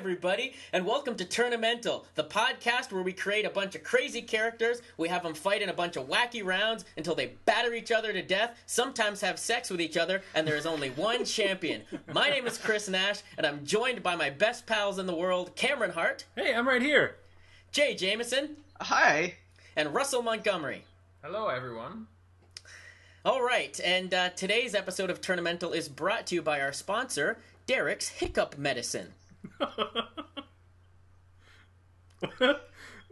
everybody, and welcome to Tournamental, the podcast where we create a bunch of crazy characters, we have them fight in a bunch of wacky rounds until they batter each other to death, sometimes have sex with each other, and there is only one champion. My name is Chris Nash, and I'm joined by my best pals in the world, Cameron Hart. Hey, I'm right here. Jay Jameson. Hi. And Russell Montgomery. Hello, everyone. All right, and today's episode of Tournamental is brought to you by our sponsor, Derek's Hiccup Medicine.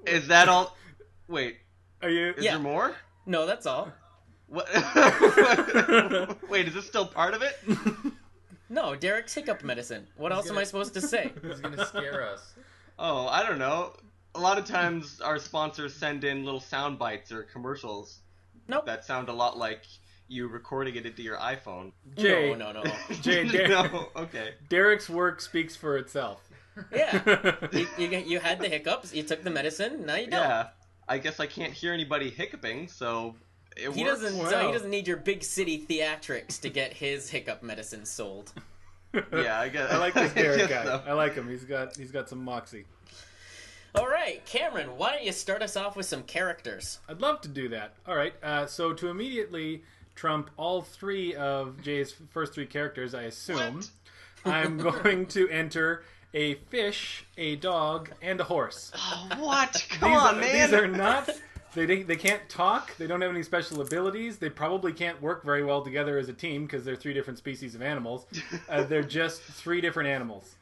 Is that all? Wait. Is there more? No, that's all. What? Wait, is this still part of it? No, Derek's Hiccup Medicine. What else am I supposed to say? He's gonna scare us. Oh, I don't know. A lot of times our sponsors send in little sound bites or commercials that sound a lot like you recording it into your iPhone. Jay, No. Jay, No, okay. Derek's work speaks for itself. Yeah. You had the hiccups, you took the medicine, now you don't. Yeah, I guess I can't hear anybody hiccuping, so it He works. doesn't. So he doesn't need your big city theatrics to get his hiccup medicine sold. Yeah, I guess. I like this Derek guy. So. I like him. He's got some moxie. All right, Cameron, why don't you start us off with some characters? I'd love to do that. All right. So to immediately trump all three of Jay's first three characters, I assume, I'm going to enter a fish, a dog, and a horse. Oh, what? Come on, man. These are not... They can't talk. They don't have any special abilities. They probably can't work very well together as a team because they're three different species of animals. They're just three different animals.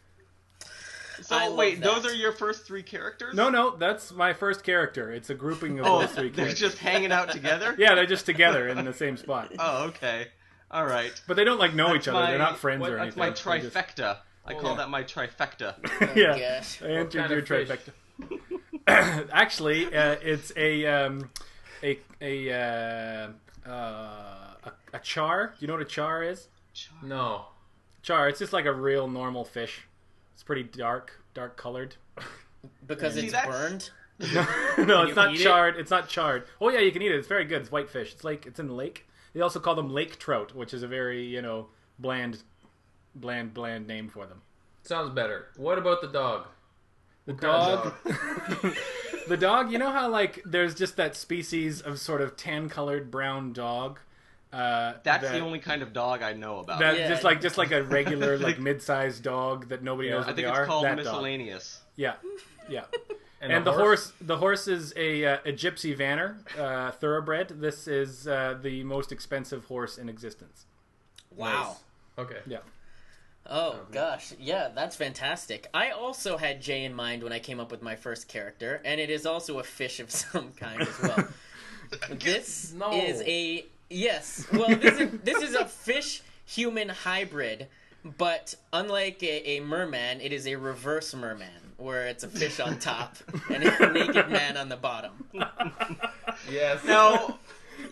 So wait, those are your first three characters? No, that's my first character. It's a grouping of those three characters. They're just hanging out together? Yeah, they're just together in the same spot. Oh, okay. All right. But they don't know each other. They're not friends or anything. anything. That's my trifecta. I call that my trifecta. Yeah, Gosh. I entered your fish? trifecta. Actually, it's a char. Do you know what a char is? No. Char. It's just like a real normal fish. It's pretty dark colored. Because it's burned? No, it's not charred. It's not charred. Oh yeah, you can eat it. It's very good. It's white fish. It's in the lake. They also call them lake trout, which is a very bland name for them. Sounds better. What about the dog? The dog. The dog. You know how there's just that species of sort of tan-colored brown dog. That's the only kind of dog I know about. Just like a regular mid-sized dog that nobody knows what they are. I think it's called that miscellaneous. Dog. Yeah. And the horse is a gypsy vanner, thoroughbred. This is the most expensive horse in existence. Wow. Nice. Okay. Yeah. Oh, gosh. Yeah, that's fantastic. I also had Jay in mind when I came up with my first character, and it is also a fish of some kind as well. This is a... Yes. Well, this is a fish-human hybrid, but unlike a merman, it is a reverse merman, where it's a fish on top and a naked man on the bottom. Yes. Now,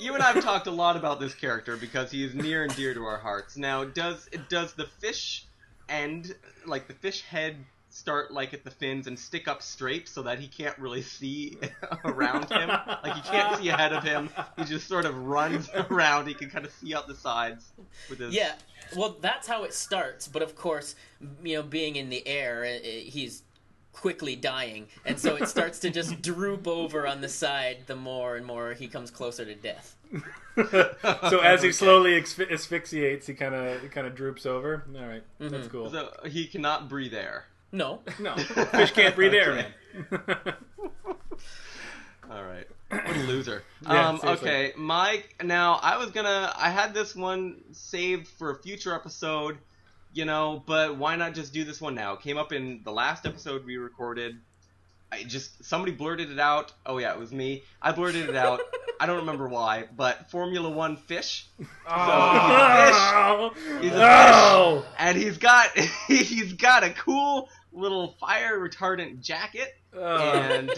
you and I have talked a lot about this character because he is near and dear to our hearts. Now, does the fish end, the fish head start at the fins and stick up straight so that he can't really see around him? He can't see ahead of him. He just sort of runs around. He can kind of see out the sides with his... Yeah, well, that's how it starts. But of course, being in the air, he's quickly dying. And so it starts to just droop over on the side the more and more he comes closer to death. So as he slowly asphyxiates, he kind of droops over. All right, That's cool. So he cannot breathe air. No. Fish can't breathe air, man. All right. What a loser. Yeah, okay, I had this one saved for a future episode, but why not just do this one now? It came up in the last episode we recorded. Somebody blurted it out. Oh yeah, it was me. I blurted it out. I don't remember why, but Formula One fish. Oh. So he's a fish, and he's got a cool little fire retardant jacket, and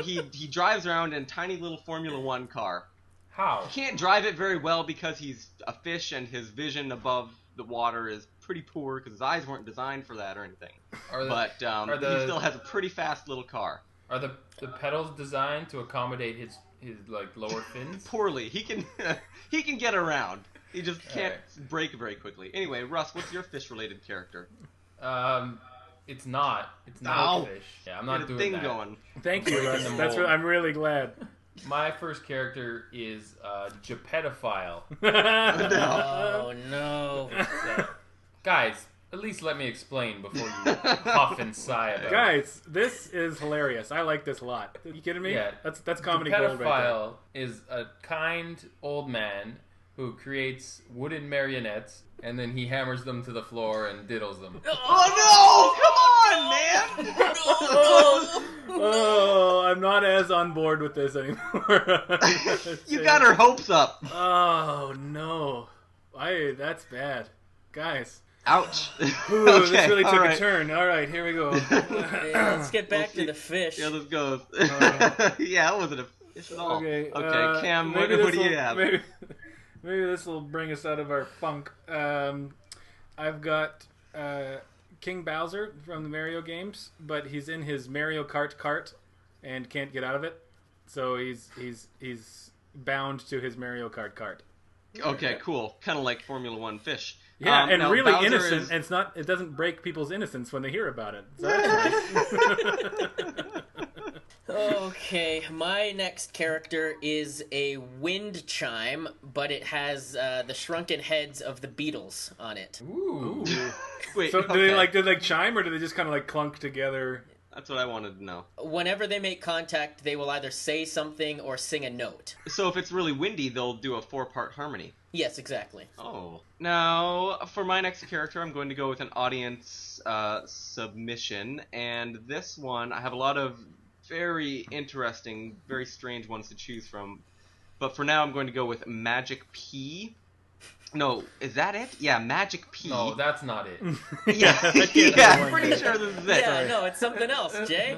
he drives around in a tiny little Formula One car. How? He can't drive it very well because he's a fish and his vision above the water is pretty poor because his eyes weren't designed for that or anything. He still has a pretty fast little car. Are the pedals designed to accommodate his lower fins? Poorly. He can get around. He just can't brake very quickly. Anyway, Russ, what's your fish-related character? It's not. It's not Ow. a fish. Yeah, I'm not doing thing that. going. Thank you, Russ. the That's mold. what I'm really glad. My first character is Geppedophile. Oh no. So, guys, at least let me explain before you huff and sigh about it. Guys, this is hilarious. I like this a lot. Are you kidding me? Yeah. That's comedy gold right there. Geppedophile is a kind old man who creates wooden marionettes and then he hammers them to the floor and diddles them. Oh no! Come on, man! Oh, I'm not as on board with this anymore. You got her hopes up. Oh no, that's bad, guys. Ouch. Ooh, this really took a turn. All right, here we go. Yeah, let's get back to the fish. Yeah, let's go. Yeah, that wasn't a fish at all. Okay, Cam, what do you have? Maybe this will bring us out of our funk. I've got King Bowser from the Mario games, but he's in his Mario Kart cart and can't get out of it, so he's bound to his Mario Kart cart. Okay, cool. Kind of like Formula One fish. Yeah, and now really Bowser innocent. is- And it doesn't break people's innocence when they hear about it. So that's nice. Okay, my next character is a wind chime, but it has the shrunken heads of the Beatles on it. Ooh. Wait, So do okay. they chime, or do they just kind of like clunk together? That's what I wanted to know. Whenever they make contact, they will either say something or sing a note. So if it's really windy, they'll do a 4-part harmony. Yes, exactly. Oh. Now, for my next character, I'm going to go with an audience submission. And this one, I have a lot of very interesting, very strange ones to choose from. But for now, I'm going to go with Magic P. No, is that it? Yeah, Magic P. No, that's not it. Yeah, that can't yeah, be I'm one. pretty sure this is it. Yeah, no, it's something else, Jay.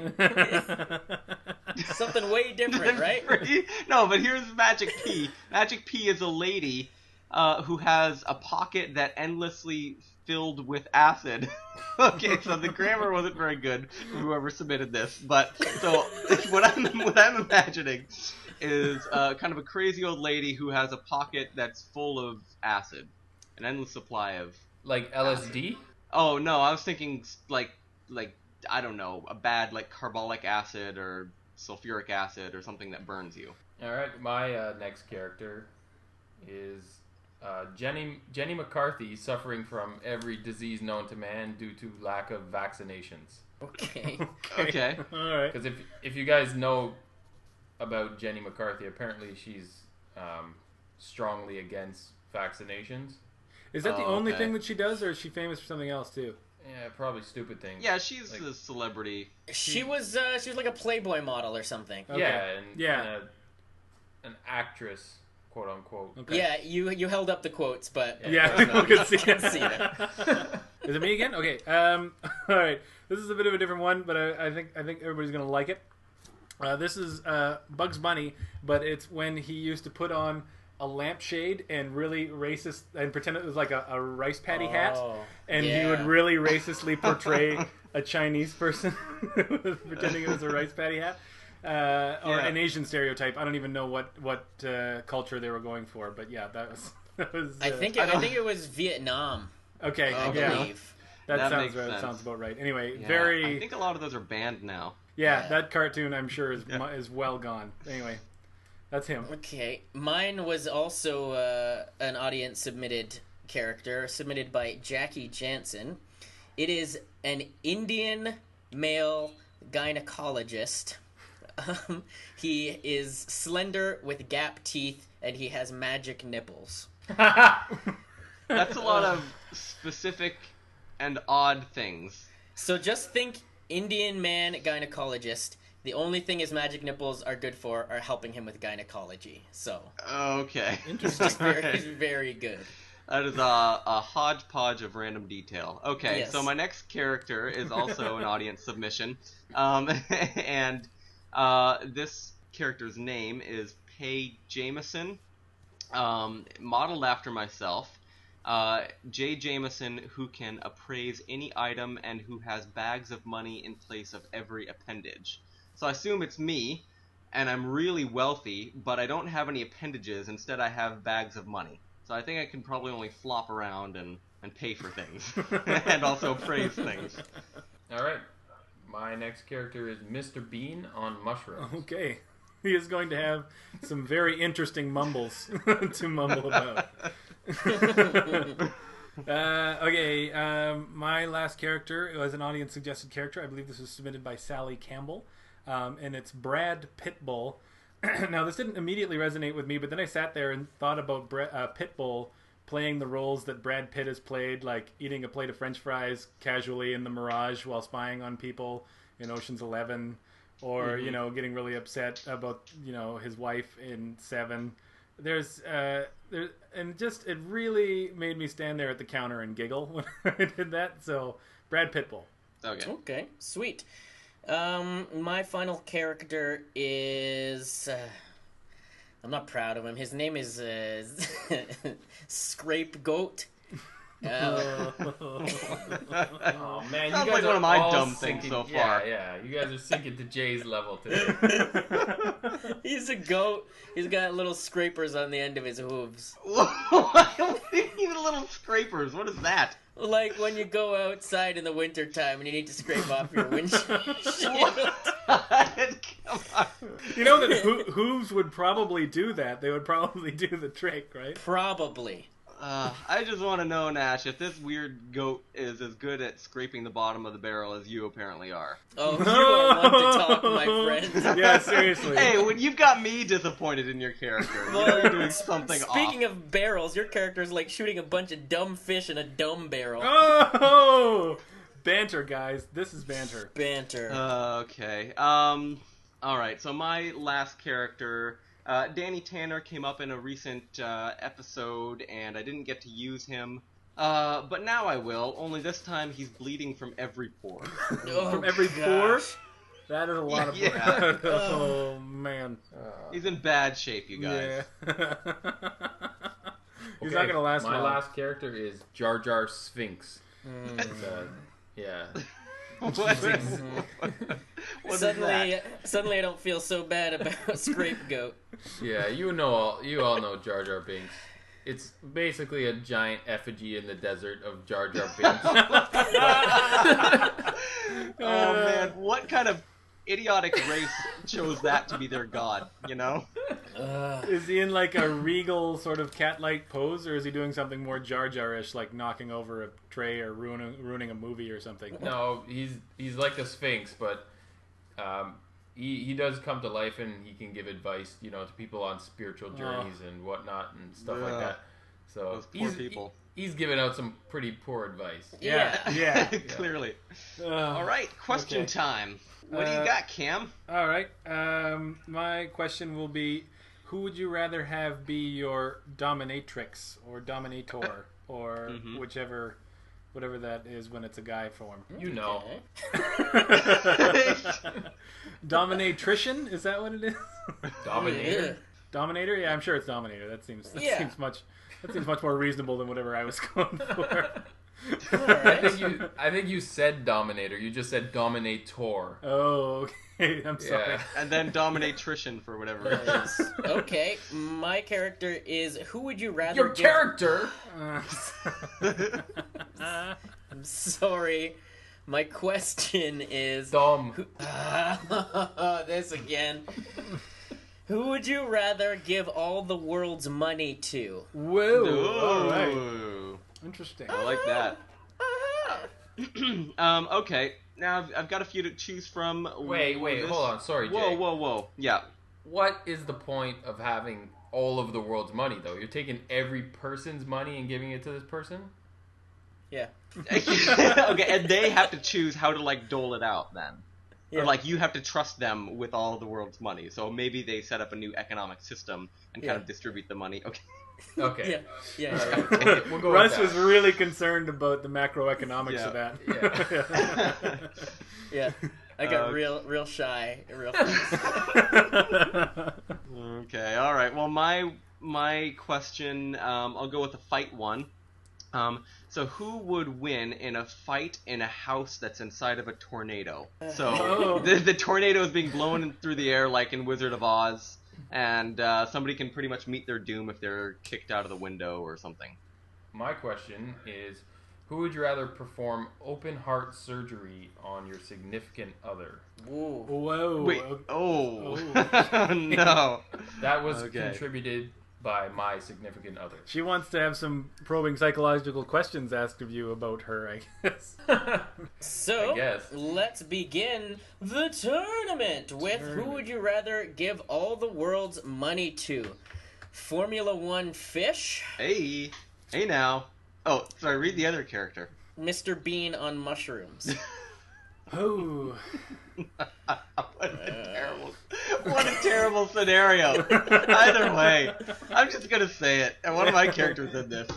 Something way different, right? No, but here's Magic P. Magic P is a lady who has a pocket that endlessly filled with acid. Okay, so the grammar wasn't very good for whoever submitted this, but so what I'm imagining is kind of a crazy old lady who has a pocket that's full of acid, an endless supply of. Like LSD? Oh no, I was thinking like I don't know, a bad like carbolic acid or sulfuric acid or something that burns you. Alright, my next character is Jenny McCarthy, suffering from every disease known to man due to lack of vaccinations. Okay. Okay. All right. Because if you guys know about Jenny McCarthy, apparently she's strongly against vaccinations. Is that the Oh, only okay. thing that she does, or is she famous for something else too? Yeah, probably stupid things. Yeah, she's Like- a celebrity. She was like a Playboy model or something. Okay. Yeah, Yeah. and an actress, quote unquote. Okay. Yeah, you held up the quotes, but Yeah, Yeah, people can see can't see it. Is it me again? Okay. All right. This is a bit of a different one, but I think everybody's gonna like it. This is Bugs Bunny, but it's when he used to put on a lampshade and really racist and pretend it was like a rice patty hat, and he would yeah. really racistly portray a Chinese person pretending it was a rice patty hat. Or an Asian stereotype. I don't even know what culture they were going for, but yeah, that was. I think it was Vietnam. Okay, I yeah, believe. that That sounds makes right. sense. Sounds about right. Anyway, Yeah, very. I think a lot of those are banned now. Yeah, Yeah. that cartoon I'm sure is well gone. Anyway, that's him. Okay, mine was also an audience submitted character submitted by Jackie Jansen. It is an Indian male gynecologist. He is slender with gap teeth and he has magic nipples. That's a lot of specific and odd things. So just think Indian man gynecologist. The only thing his magic nipples are good for are helping him with gynecology. So Okay. he's just he's very good. That is a hodgepodge of random detail. Okay, Yes. so my next character is also an audience submission. And this character's name is Jameson, modeled after myself. J. Jameson, who can appraise any item and who has bags of money in place of every appendage. So I assume it's me, and I'm really wealthy, but I don't have any appendages. Instead, I have bags of money. So I think I can probably only flop around and pay for things. And also praise things. All right. My next character is Mr. Bean on mushrooms. Okay. He is going to have some very interesting mumbles to mumble about. My last character was an audience-suggested character. I believe this was submitted by Sally Campbell. And it's Brad Pitbull. Now, this didn't immediately resonate with me, but then I sat there and thought about Pitbull playing the roles that Brad Pitt has played, like eating a plate of French fries casually in the Mirage while spying on people in Ocean's 11, or getting really upset about his wife in Seven. It really made me stand there at the counter and giggle when I did that. So Brad Pitbull. Okay, sweet. My final character is. I'm not proud of him. His name is Scrapegoat. Oh man, Sounds you guys like are one of my all dumb sinking, things so far. Yeah, you guys are sinking to Jay's level today. He's a goat. He's got little scrapers on the end of his hooves. Even little scrapers. What is that? Like when you go outside in the wintertime and you need to scrape off your windshield. Come on. You know that hooves would probably do that. They would probably do the trick, right? Probably. I just want to know, Nash, if this weird goat is as good at scraping the bottom of the barrel as you apparently are. Oh, you are one to talk, my friend. Yeah, seriously. Hey, when you've got me disappointed in your character, you're doing something Speaking of barrels, your character's like shooting a bunch of dumb fish in a dumb barrel. Oh! Banter, guys. This is banter. Banter. Okay. Alright, so my last character... Danny Tanner came up in a recent episode, and I didn't get to use him. But now I will, only this time he's bleeding from every pore. From every pore? That is a lot of blood. Oh, man. He's in bad shape, you guys. Yeah. He's not going to last long. My last character is Jar Jar Sphinx. Yeah. Suddenly I don't feel so bad about Scrapegoat. Yeah, you all know Jar Jar Binks. It's basically a giant effigy in the desert of Jar Jar Binks. Oh man, what kind of idiotic race chose that to be their god, you know? Is he in like a regal sort of cat-like pose, or is he doing something more Jar Jar-ish, like knocking over a tray or ruining a movie or something? No, he's like the Sphinx, but he does come to life and he can give advice, to people on spiritual journeys and whatnot and stuff like that. So those poor people. He's giving out some pretty poor advice. Yeah. Clearly. All right, question time. What do you got, Cam? All right. My question will be, who would you rather have be your dominatrix or dominator or whatever that is when it's a guy form? You know. Dominatrician? Is that what it is? Dominator? Yeah. Dominator? Yeah, I'm sure it's Dominator. That seems much more reasonable than whatever I was going for. I think you said Dominator. You just said Dominator. Oh, okay. I'm sorry. Yeah. And then dominatrician for whatever it is. Okay, my character is. Who would you rather? Your character. I'm sorry. My question is. Dumb. This again. Who would you rather give all the world's money to? Whoa! Ooh. All right. Interesting. I like that. Okay. Now I've got a few to choose from. Wait, hold on. Sorry, Jay. Whoa. Yeah. What is the point of having all of the world's money, though? You're taking every person's money and giving it to this person? Yeah. Okay, and they have to choose how to dole it out then. Yeah. Or you have to trust them with all of the world's money. So maybe they set up a new economic system and kind of distribute the money. Okay. Okay. Yeah. Right. We'll go Russ with that. was really concerned about the macroeconomics of that. Yeah. I got real shy, real fast. Okay. All right. Well, my question, I'll go with the fight one. So who would win in a fight in a house that's inside of a tornado? So the tornado is being blown through the air like in Wizard of Oz, and somebody can pretty much meet their doom if they're kicked out of the window or something. My question is, Who would you rather perform open heart surgery on your significant other? Ooh. Whoa. Wait. Oh. No. That was contributed by my significant other. She wants to have some probing psychological questions asked of you about her, I guess. So, let's begin the tournament with who would you rather give all the world's money to? Formula One Fish? Hey now. Oh, sorry, read the other character. Mr. Bean on mushrooms. Oh. What a terrible scenario. Either way, I'm just gonna say it. And one of my characters in this.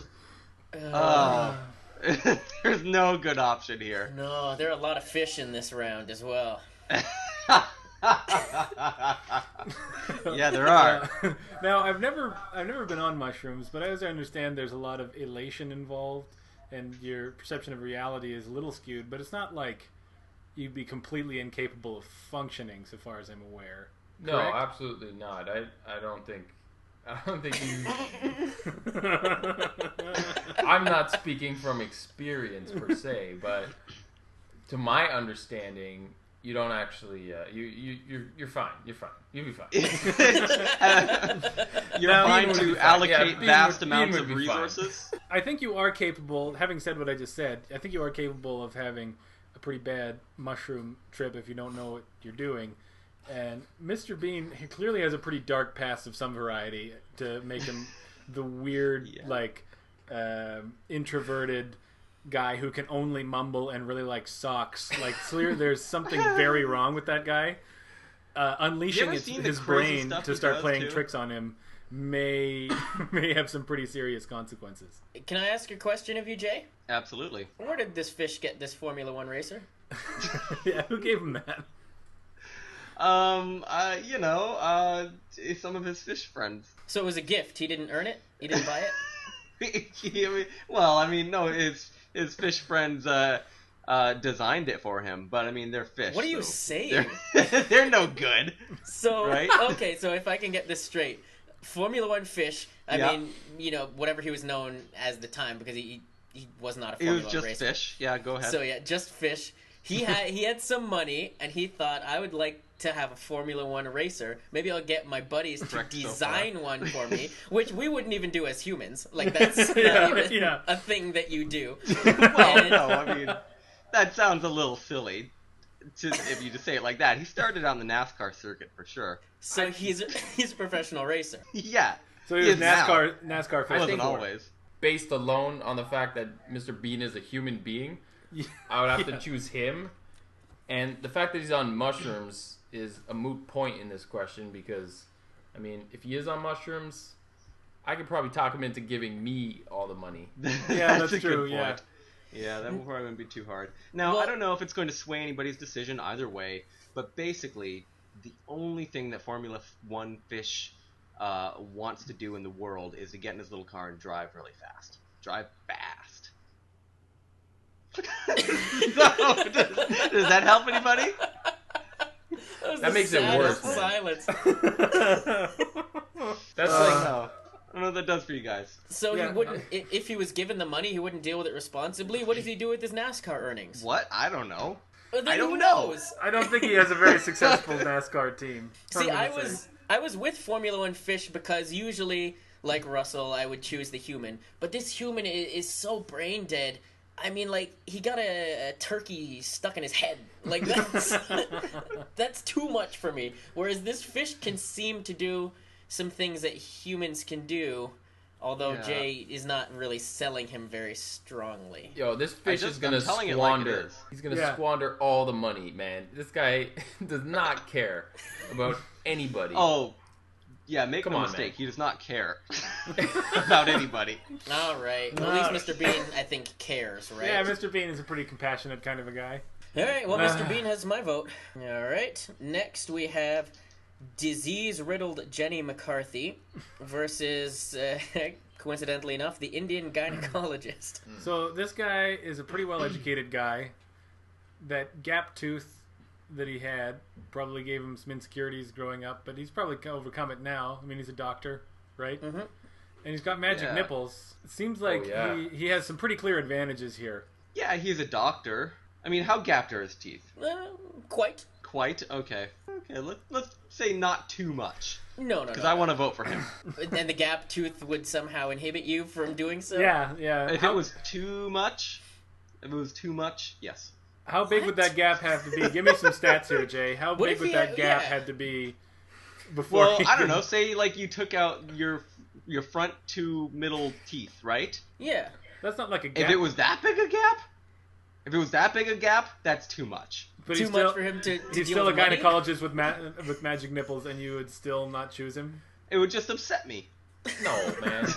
There's no good option here. No, there are a lot of fish in this round as well. Yeah, there are. Now, I've never been on mushrooms, but as I understand, there's a lot of elation involved, and your perception of reality is a little skewed. But it's not like you'd be completely incapable of functioning, so far as I'm aware. No, correct? absolutely not. I don't think you. I'm not speaking from experience per se, but to my understanding, you don't actually. You're fine. You're fine. You'll be fine. You're fine to allocate vast amounts of be resources. I think you are capable. Having said what I just said, I think you are capable of having a pretty bad mushroom trip if you don't know what you're doing. And Mr. Bean, he clearly has a pretty dark past of some variety to make him the weird, introverted guy who can only mumble and really like socks. Like, clear there's something very wrong with that guy. Unleashing his brain to start playing tricks on him may have some pretty serious consequences. Can I ask a question of you, Jay? Absolutely. Where did this fish get this Formula One racer? Yeah, who gave him that? Some of his fish friends. So it was a gift. He didn't earn it? He didn't buy it? No, his fish friends designed it for him, but I mean, they're fish. What are you saying? They're no good. So, right? Okay, so if I can get this straight, Formula One Fish, I mean, whatever he was known as the time, because he was not a Formula One racer. It was just fish. Yeah, go ahead. So yeah, just fish. He had some money, and he thought, I would like to have a Formula One racer. Maybe I'll get my buddies to design one for me, which we wouldn't even do as humans. Like, that's not even a thing that you do. Well, no, I mean, that sounds a little silly if you just say it like that. He started on the NASCAR circuit for sure. So he's a professional racer. Yeah. So he was NASCAR fish. Wasn't always. Based alone on the fact that Mr. Bean is a human being, I would have to choose him. And the fact that he's on mushrooms is a moot point in this question because, I mean, if he is on mushrooms, I could probably talk him into giving me all the money. Yeah, that's true. Yeah. Yeah, that probably wouldn't be too hard. Now, I don't know if it's going to sway anybody's decision either way, but basically, the only thing that Formula One Fish wants to do in the world is to get in his little car and drive really fast. Drive fast. No, does that help anybody? That makes it worse. Silence. That's I don't know what that does for you guys. So he wouldn't, if he was given the money, he wouldn't deal with it responsibly. What does he do with his NASCAR earnings? What? I don't know. I don't know. I don't think he has a very successful NASCAR team. See, I was with Formula One Fish because usually, like Russell, I would choose the human. But this human is so brain dead. I mean, like, he got a turkey stuck in his head. Like, that's too much for me. Whereas this fish can seem to do some things that humans can do, although Jay is not really selling him very strongly. Yo, this fish is going to squander. He's going to squander all the money, man. This guy does not care about anybody. Oh, yeah, make no mistake. He does not care about anybody. All right. Well, at least Mr. Bean, I think, cares, right? Yeah, Mr. Bean is a pretty compassionate kind of a guy. All right. Well, Mr. Bean has my vote. All right. Next, we have disease-riddled Jenny McCarthy versus, coincidentally enough, the Indian gynecologist. So this guy is a pretty well-educated guy. That gap tooth that he had probably gave him some insecurities growing up, but he's probably overcome it now. I mean, he's a doctor, right? Mm-hmm. And he's got magic nipples. It seems like he has some pretty clear advantages here. Yeah, he's a doctor. I mean, how gapped are his teeth? Quite. Quite? Okay. Let's say not too much. No. Because I want to vote for him. And the gap tooth would somehow inhibit you from doing so? Yeah. If it was too much, yes. How big would that gap have to be? Give me some stats here, Jay. How big would that gap have to be before? Well, I don't know. Say like you took out your front two middle teeth, right? Yeah. That's not like a gap. If it was that big a gap, that's too much. But too much for him to he's deal still a with money? gynecologist with magic nipples, and you would still not choose him? It would just upset me. No, man.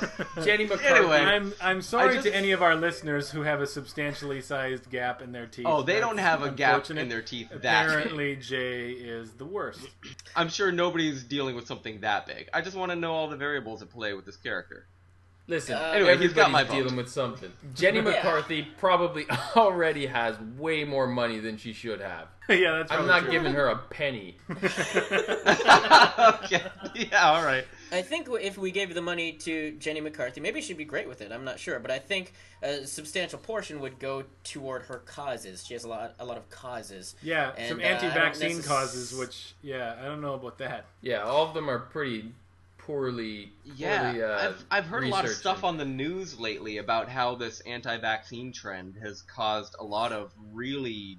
Jenny McCarthy. Anyway, I'm sorry to any of our listeners who have a substantially sized gap in their teeth. Oh, they don't have a gap in their teeth that Apparently, Jay is the worst. I'm sure nobody's dealing with something that big. I just want to know all the variables at play with this character. Listen, anyway, he's got my vote. dealing with something. Jenny McCarthy probably already has way more money than she should have. Yeah, that's I'm not giving her a penny. Okay. Yeah, all right. I think if we gave the money to Jenny McCarthy, maybe she'd be great with it. I'm not sure, but I think a substantial portion would go toward her causes. She has a lot of causes. Yeah, and, some anti-vaccine causes, which I don't know about that. Yeah, all of them are pretty poorly. I've heard a lot of stuff on the news lately about how this anti-vaccine trend has caused a lot of really,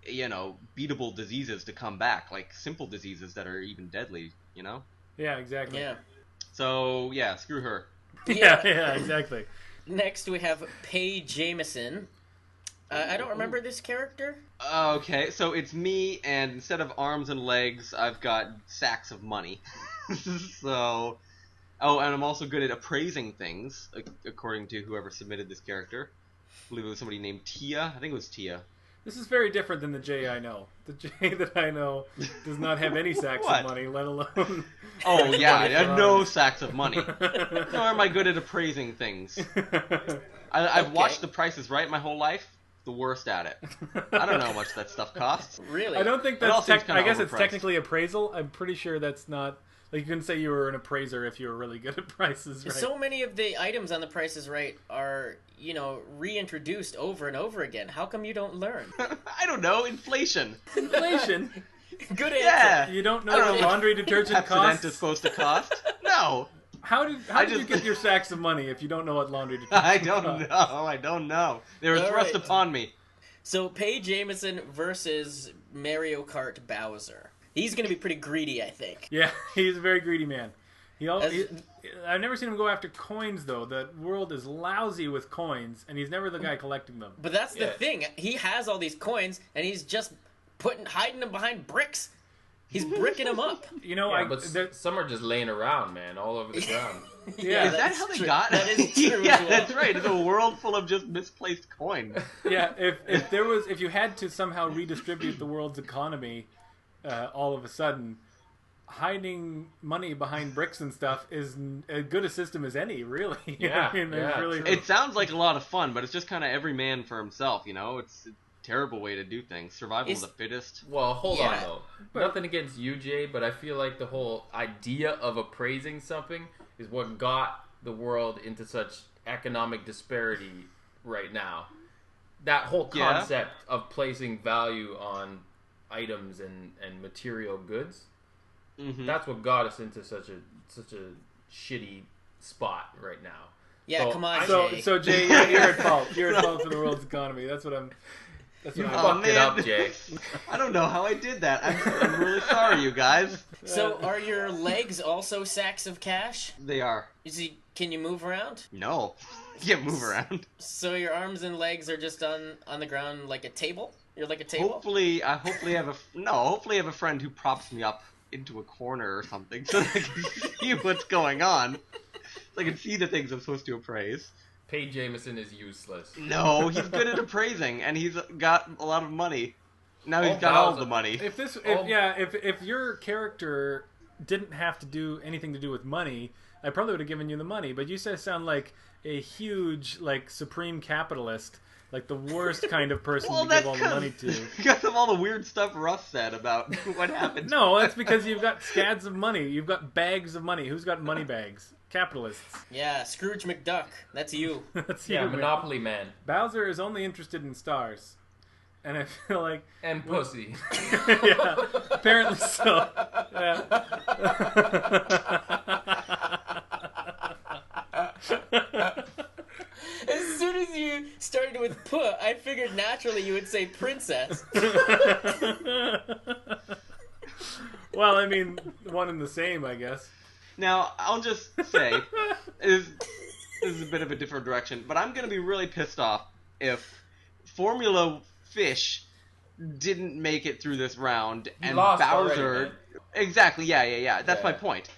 beatable diseases to come back, like simple diseases that are even deadly. Yeah, exactly. Yeah. So, yeah, screw her. Yeah, exactly. Next, we have Paige Jameson. I don't remember this character. Okay, so it's me, and instead of arms and legs, I've got sacks of money. So... Oh, and I'm also good at appraising things, according to whoever submitted this character. I believe it was somebody named Tia. I think it was Tia. This is very different than the Jay I know. The Jay that I know does not have any sacks of money, let alone... Oh, yeah, I have no sacks of money. Nor am I good at appraising things. I've watched The Price is Right my whole life. The worst at it. I don't know how much that stuff costs. Really? I don't think that's... I guess it's technically appraisal. I'm pretty sure that's not... Like, you couldn't say you were an appraiser if you were really good at prices, right? So many of the items on The Price is Right are, reintroduced over and over again. How come you don't learn? I don't know. Inflation. Inflation? Good answer. Yeah. You don't know what laundry detergent costs? Is supposed to cost? No. How did you get your sacks of money if you don't know what laundry detergent costs? I don't know. They were thrust upon me. So, Paige Jameson versus Mario Kart Bowser. He's going to be pretty greedy, I think. Yeah, he's a very greedy man. I've never seen him go after coins, though. The world is lousy with coins, and he's never the guy collecting them. But that's the thing. He has all these coins, and he's just hiding them behind bricks. He's bricking them up. But some are just laying around, man, all over the ground. Yeah, is that how they got? That is true. Yeah, that's right. It's a world full of just misplaced coins. Yeah, if you had to somehow redistribute the world's economy, all of a sudden, hiding money behind bricks and stuff is as good a system as any, really. Yeah, It sounds like a lot of fun, but it's just kind of every man for himself, It's a terrible way to do things. Survival of the fittest. Well, hold on, though. Nothing against you, Jay, but I feel like the whole idea of appraising something is what got the world into such economic disparity right now. That whole concept of placing value on items and material goods, that's what got us into such a shitty spot right now. Yeah, so, come on, Jay. So Jay, you're at fault. You're at fault for the world's economy. That's what I'm... You fucked it up, Jay. I don't know how I did that. I'm really sorry, you guys. So, are your legs also sacks of cash? They are. Can you move around? No. You can't move around. So your arms and legs are just on the ground like a table? You're like a table? Hopefully I have a friend who props me up into a corner or something so that I can see what's going on. So I can see the things I'm supposed to appraise. Paige Jameson is useless. No, he's good at appraising, and he's got a lot of money. Now he's got all the money. If your character didn't have to do anything to do with money, I probably would have given you the money. But you sound like a huge, supreme capitalist, like the worst kind of person to give all the money to. Because of all the weird stuff Russ said about what happened. No, that's because you've got scads of money. You've got bags of money. Who's got money bags? capitalists. Yeah, Scrooge McDuck. That's you. That's Yeah, you, man. Monopoly Man. Bowser is only interested in stars. And I feel like... And pussy. Yeah, apparently so. Yeah. As soon as you started with put, I figured naturally you would say princess. Well, I mean, one and the same, I guess. Now, I'll just say, this is a bit of a different direction, but I'm going to be really pissed off if Formula Fish didn't make it through this round, and lost Bowser... already, exactly, yeah. That's my point.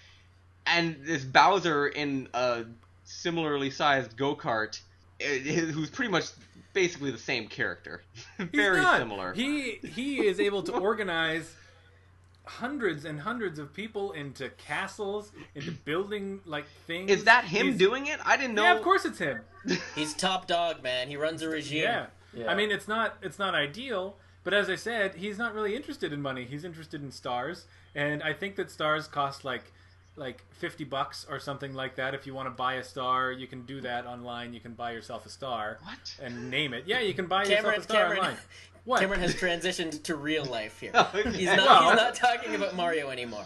And this Bowser in a similarly sized go-kart, who's pretty much basically the same character. Very He's not. similar. He is able to organize hundreds and hundreds of people into castles, into building like things. Is that him doing it? I didn't know. Yeah, of course it's him. He's top dog, man. He runs a regime. Yeah. Yeah. I mean, it's not ideal, but as I said, he's not really interested in money. He's interested in stars, and I think that stars cost like $50 or something like that. If you want to buy a star, you can do that online. You can buy yourself a star. What? And name it. Yeah, you can buy yourself a star online. What? Cameron has transitioned to real life here. Okay. He's not talking about Mario anymore.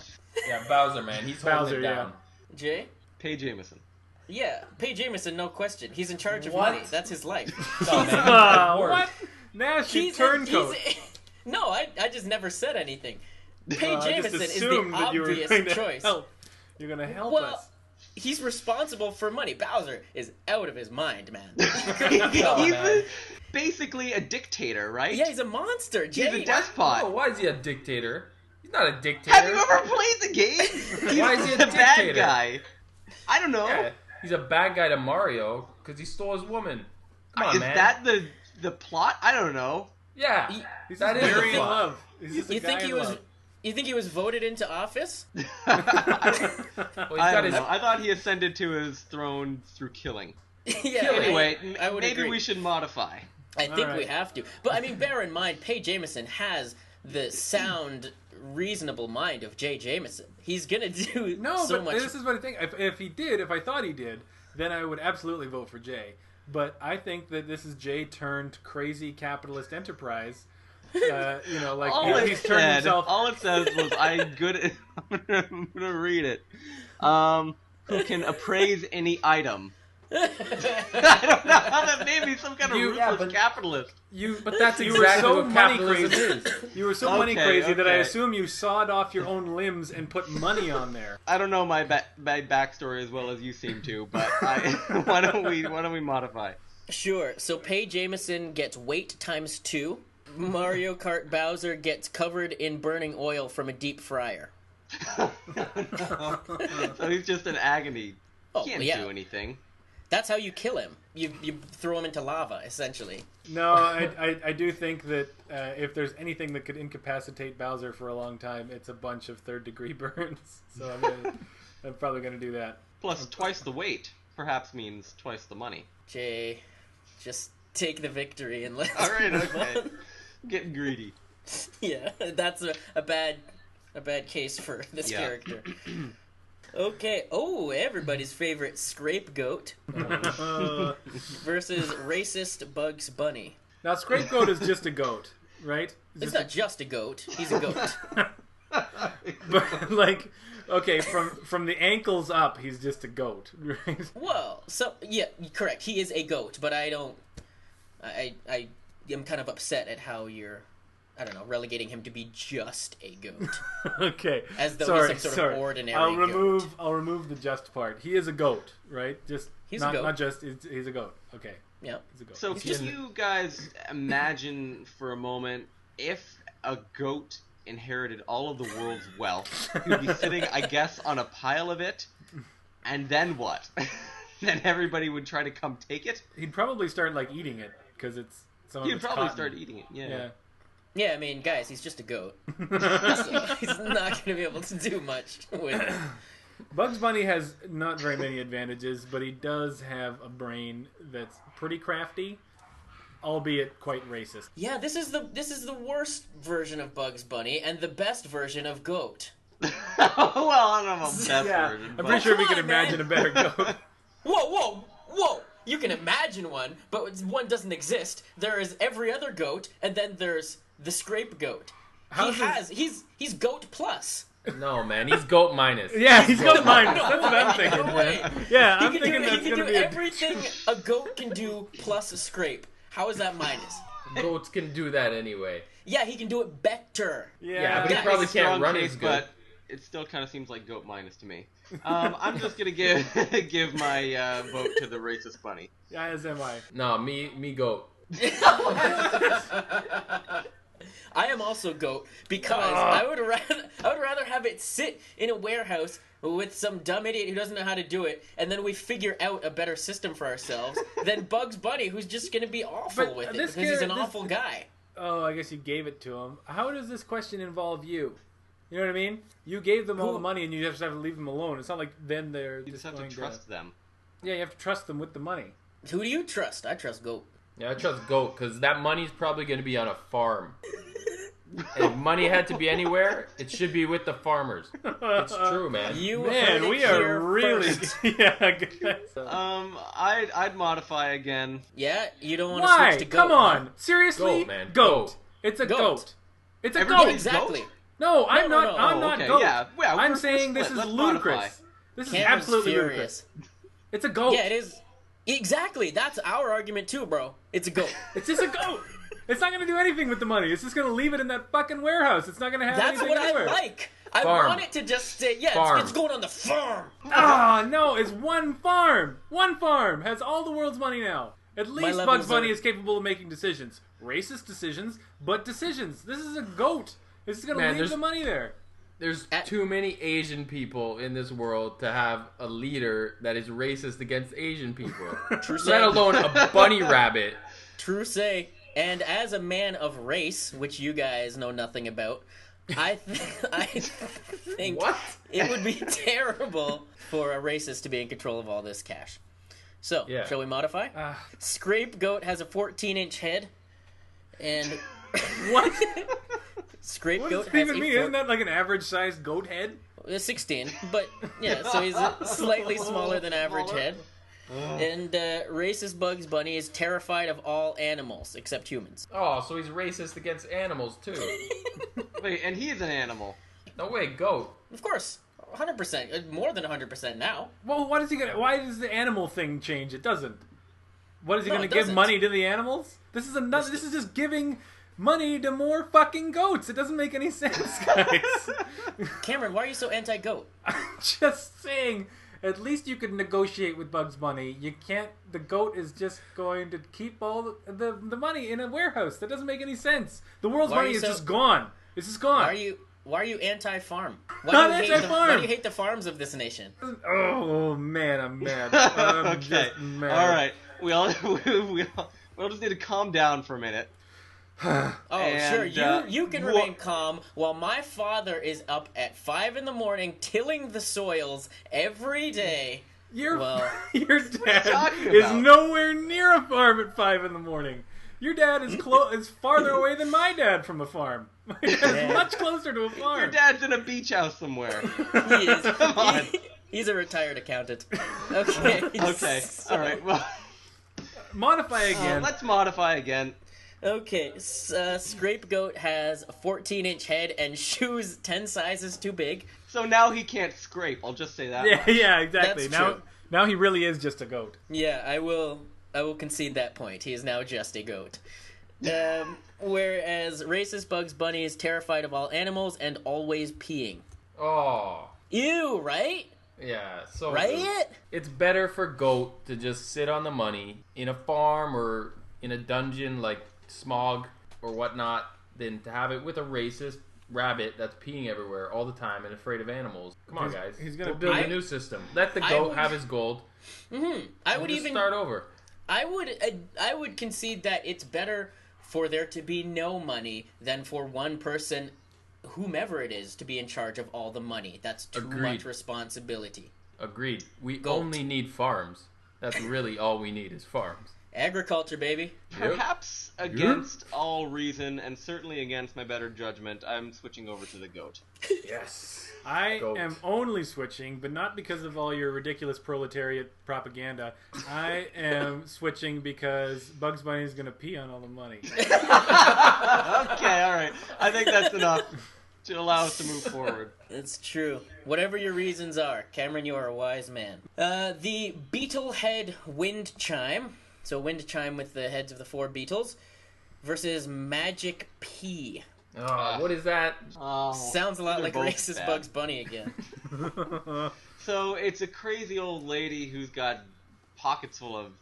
Yeah, Bowser, man. He's holding Bowser, it down. Jay? Pay Jameson. Yeah, pay Jameson, no question. He's in charge of What? money. That's his life. No, man. What? Nasty turncoat. No, I just never said anything. Pay I Jameson just is the assumed that you were obvious going to choice. help. You're going to help Well, us. he's responsible for money. Bowser is out of his mind, man. He's basically a dictator, right? Yeah, he's a monster. Jay, He's a despot. Oh, why is he a dictator? He's not a dictator. Have you ever played the game? He's Why is he a the bad dictator? guy. I don't know. Yeah, he's a bad guy to Mario because he stole his woman. Come on, Is man. that the plot? I don't know. Yeah, He's that just is very the in plot. love. He's just a You guy think in he was? love. You think he was voted into office? Well, he's I got don't his. know. I thought he ascended to his throne through killing. Yeah. Anyway, I would maybe agree. we should modify. I think we Alright. have to. But I mean, bear in mind, Pay Jameson has the sound, reasonable mind of Jay Jameson. He's gonna do No, so but much. this is what I think. If I thought he did, then I would absolutely vote for Jay. But I think that this is Jay turned crazy capitalist enterprise. He's turned himself. All it says was, I'm gonna read it. Who can appraise any item. I don't know how that made me some kind of ruthless capitalist. But that's you exactly were so what money capitalism crazy. is. You were so money Okay, crazy that I okay. assume you sawed off your own limbs and put money on there. I don't know my backstory as well as you seem to, but why don't we modify? Sure. So Pay Jameson gets weight times 2. Mario Kart Bowser gets covered in burning oil from a deep fryer. So he's just in agony. Oh, He can't yeah. do anything. That's how you kill him. You throw him into lava, essentially. No, I do think that if there's anything that could incapacitate Bowser for a long time, it's a bunch of third-degree burns. So I'm probably going to do that. Plus, twice the weight perhaps means twice the money. Jay, just take the victory and let's All right, move okay. on. Getting greedy. Yeah, that's a bad case for this Yeah. character. Okay. Oh, everybody's favorite Scrapegoat versus racist Bugs Bunny. Now, Scrapegoat is just a goat, right? It's not just a goat. He's a goat. But, okay, from the ankles up, he's just a goat, right? Well, yeah, correct. He is a goat, but I am kind of upset at how you're, I don't know, relegating him to be just a goat. Okay. As though he's some sort of ordinary goat. I'll remove the just part. He is a goat, right? He's not, a goat. Not just, he's a goat. Okay. Yeah. He's a goat. So can you guys imagine for a moment if a goat inherited all of the world's wealth? He'd be sitting, I guess, on a pile of it, and then what? Then everybody would try to come take it? He'd probably start, eating it, because it's some of He'd it's probably cotton. start eating it, yeah. Yeah, I mean, guys, he's just a goat. So he's not going to be able to do much with it. Bugs Bunny has not very many advantages, but he does have a brain that's pretty crafty, albeit quite racist. Yeah, this is the worst version of Bugs Bunny and the best version of Goat. Well, I don't know about best Yeah, version. I'm but- pretty sure we Come can on, man. imagine a better goat. Whoa! You can imagine one, but one doesn't exist. There is every other goat, and then there's the Scrapegoat. He's goat plus. No, man, he's goat minus. Yeah, he's goat minus. No That's what I'm way, thinking, no way. man. Yeah, I'm He thinking that's can gonna do be everything a goat can do plus a scrape. How is that minus? Goats can do that anyway. Yeah, he can do it better. Yeah, but he That probably It's a strong can't run case, as good. but it still kind of seems like goat minus to me. I'm just gonna give my vote to the racist bunny. Yeah, as am I. No, me goat. I am also goat because I would rather have it sit in a warehouse with some dumb idiot who doesn't know how to do it, and then we figure out a better system for ourselves than Bugs Bunny, who's just going to be awful But with it this because he's an this- awful guy. Oh, I guess you gave it to him. How does this question involve you? You know what I mean? You gave them all the money, and you just have to leave them alone. It's not like then they're You just have going to trust them. Yeah, you have to trust them with the money. Who do you trust? I trust goat. Yeah, I trust goat because that money's probably going to be on a farm. And if money had to be anywhere, it should be with the farmers. It's true, man. You heard Man, it we here are really first. yeah. Guys. I'd modify again. Yeah, you don't want to Why? switch to goat. Come on, seriously? Goat, man. Goat. Goat. It's a Goat. goat. It's a Everybody- goat. Exactly. No, I'm no, not. no. I'm Oh, not okay, goat. yeah, I'm we're saying this split. is Let's ludicrous. modify. This is Cameron's absolutely furious. ludicrous. It's a goat. Yeah, it is. Exactly. That's our argument too, bro. It's a goat. It's just a goat. It's not going to do anything with the money. It's just going to leave it in that fucking warehouse. It's not going to have That's anything what anywhere. I like. I Farm. want it to just stay. Yeah, Farm. it's going on the farm. Ah, no, it's one farm. One farm has all the world's money now. At least levels Bugs Bunny are- is capable of making decisions. Racist decisions, but decisions. This is a goat. It's going to Man, leave there's- the money there. There's too many Asian people in this world to have a leader that is racist against Asian people. True Let say. alone a bunny rabbit. True say. And as a man of race, which you guys know nothing about, I think What? it would be terrible for a racist to be in control of all this cash. So, Yeah. shall we modify? Scapegoat has a 14-inch head, and What? Scapegoat What does that has even mean? Isn't that like an average-sized goat head? 16, but yeah, so he's a slightly smaller than average head. And racist Bugs Bunny is terrified of all animals except humans. Oh, so he's racist against animals too. Wait, and he is an animal. No way, goat. Of course, 100%, more than 100% now. Well, what is he gonna? Why does the animal thing change? It doesn't. What is he No, gonna it give doesn't. money to the animals? This is another. This is just giving money to more fucking goats. It doesn't make any sense, guys. Cameron, why are you so anti-goat? I'm just saying. At least you could negotiate with Bugs Bunny. You can't. The goat is just going to keep all the money in a warehouse. That doesn't make any sense. The world's Why are money you is so- just gone. It's just gone. Why are you anti-farm? Not Why anti-farm. do you hate the farms of this nation? Oh man, I'm mad. I'm Okay. just mad. All right. We all just need to calm down for a minute. Oh, And, sure. You can wha- remain calm while my father is up at 5 a.m. tilling the soils every day. Your Well- your you dad talking is about? nowhere near a farm at 5 a.m. Your dad is is farther away than my dad from a farm. My dad is Yeah. much closer to a farm. Your dad's in a beach house somewhere. He is. Come on. He's a retired accountant. Okay. Okay. All right. Well, Modify again. let's modify again. Okay. Scapegoat has a 14-inch head and shoes 10 sizes too big. So now he can't scrape. I'll just say that. yeah, exactly. That's true. Now he really is just a goat. Yeah, I will concede that point. He is now just a goat. Whereas racist Bugs Bunny is terrified of all animals and always peeing. Oh. Ew, right? Yeah, so Right? it's better for goat to just sit on the money in a farm or in a dungeon like Smog or whatnot than to have it with a racist rabbit that's peeing everywhere all the time and afraid of animals. Come on, guys. he's gonna We'll build build I- a new system. Let the I goat would- have his gold. I We'll would just even start over. I would concede that it's better for there to be no money than for one person, whomever it is, to be in charge of all the money. That's too Agreed. much responsibility. Agreed. We Goat. only need farms. That's really all we need is farms. Agriculture, baby. Perhaps against all reason, and certainly against my better judgment, I'm switching over to the goat. Yes. I Goat. am only switching, but not because of all your ridiculous proletariat propaganda. I am switching because Bugs Bunny is going to pee on all the money. Okay, alright. I think that's enough to allow us to move forward. It's true. Whatever your reasons are, Cameron, you are a wise man. The Beetle Head Wind Chime, so wind chime with the heads of the 4 Beatles, versus Magic Pea. Oh, what is that? Oh, Sounds a lot they're like both racist bad. Bugs Bunny again. So it's a crazy old lady who's got pockets full of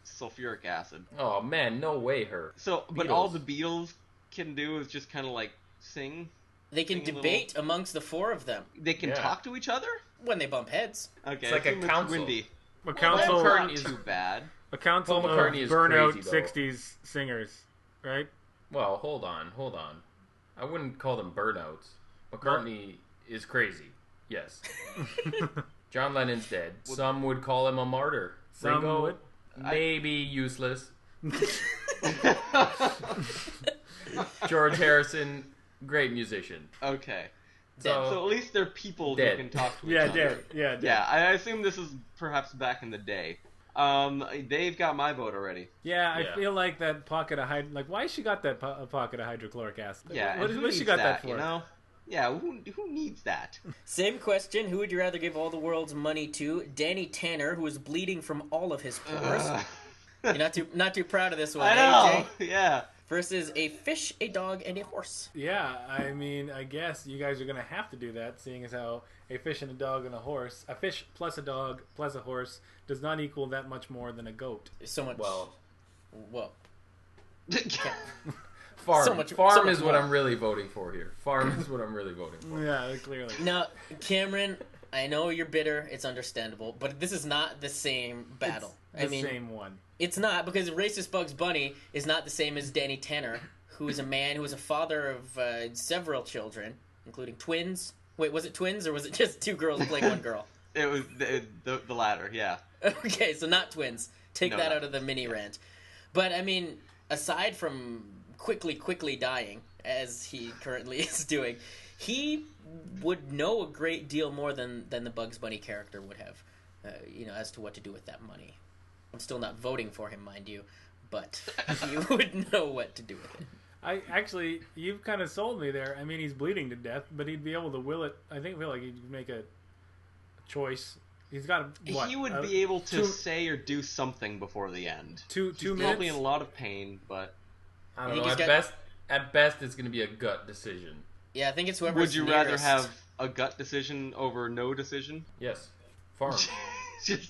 sulfuric acid. Oh man, no way, her. So, but Beatles. all the Beatles can do is just kind of like sing. They can Sing a debate amongst the 4 of them They can Yeah. talk to each other. when they bump heads. Okay, It's like a assume it's council. windy. A Well, council, that's not is- too bad. a council Paul of McCartney is burnout crazy, though. 60s singers, right? Well, hold on. I wouldn't call them burnouts. McCartney is crazy. Yes. John Lennon's dead. Some would call him a martyr. Some Ringo, would. maybe useless. George Harrison, great musician. Okay, So, so at least they're people Dead. who can talk to each Yeah, other. dead. Yeah, dead. Yeah, I assume this is perhaps back in the day. They've got my vote already. Yeah, I Yeah. feel like that pocket of like, why she got that pocket of hydrochloric acid? Yeah, what and who what she needs got that for? You know? Yeah, who needs that? Same question. Who would you rather give all the world's money to? Danny Tanner, who is bleeding from all of his pores. You're not too proud of this one, I eh, know. Jay? Yeah. Versus a fish, a dog, and a horse. Yeah, I mean, I guess you guys are gonna have to do that, seeing as how a fish and a dog and a horse, a fish plus a dog plus a horse, does not equal that much more than a goat. So much. well, So farm. much Farm is what more. I'm really voting for here. Farm is what I'm really voting for. Yeah, clearly. Now, Cameron, I know you're bitter. It's understandable, but this is not the same battle. It's the same one. It's not, because racist Bugs Bunny is not the same as Danny Tanner, who is a man who is a father of several children, including twins. Wait, was it twins or was it just 2 girls playing 1 girl? It was the latter, yeah. Okay, so not twins. Take No, that not out of the mini rant. But I mean, aside from quickly dying, as he currently is doing, he would know a great deal more than the Bugs Bunny character would have, as to what to do with that money. I'm still not voting for him, mind you, but he would know what to do with it. You've kind of sold me there. I mean, he's bleeding to death, but he'd be able to will it. I feel like he'd make a choice. He's got what? He would be able to say or do something before the end. two He's minutes. probably in a lot of pain, but I I don't think know. he's At best, it's going to be a gut decision. Yeah, I think it's whoever's would you rather nearest. have a gut decision over no decision? Yes. Farm. It's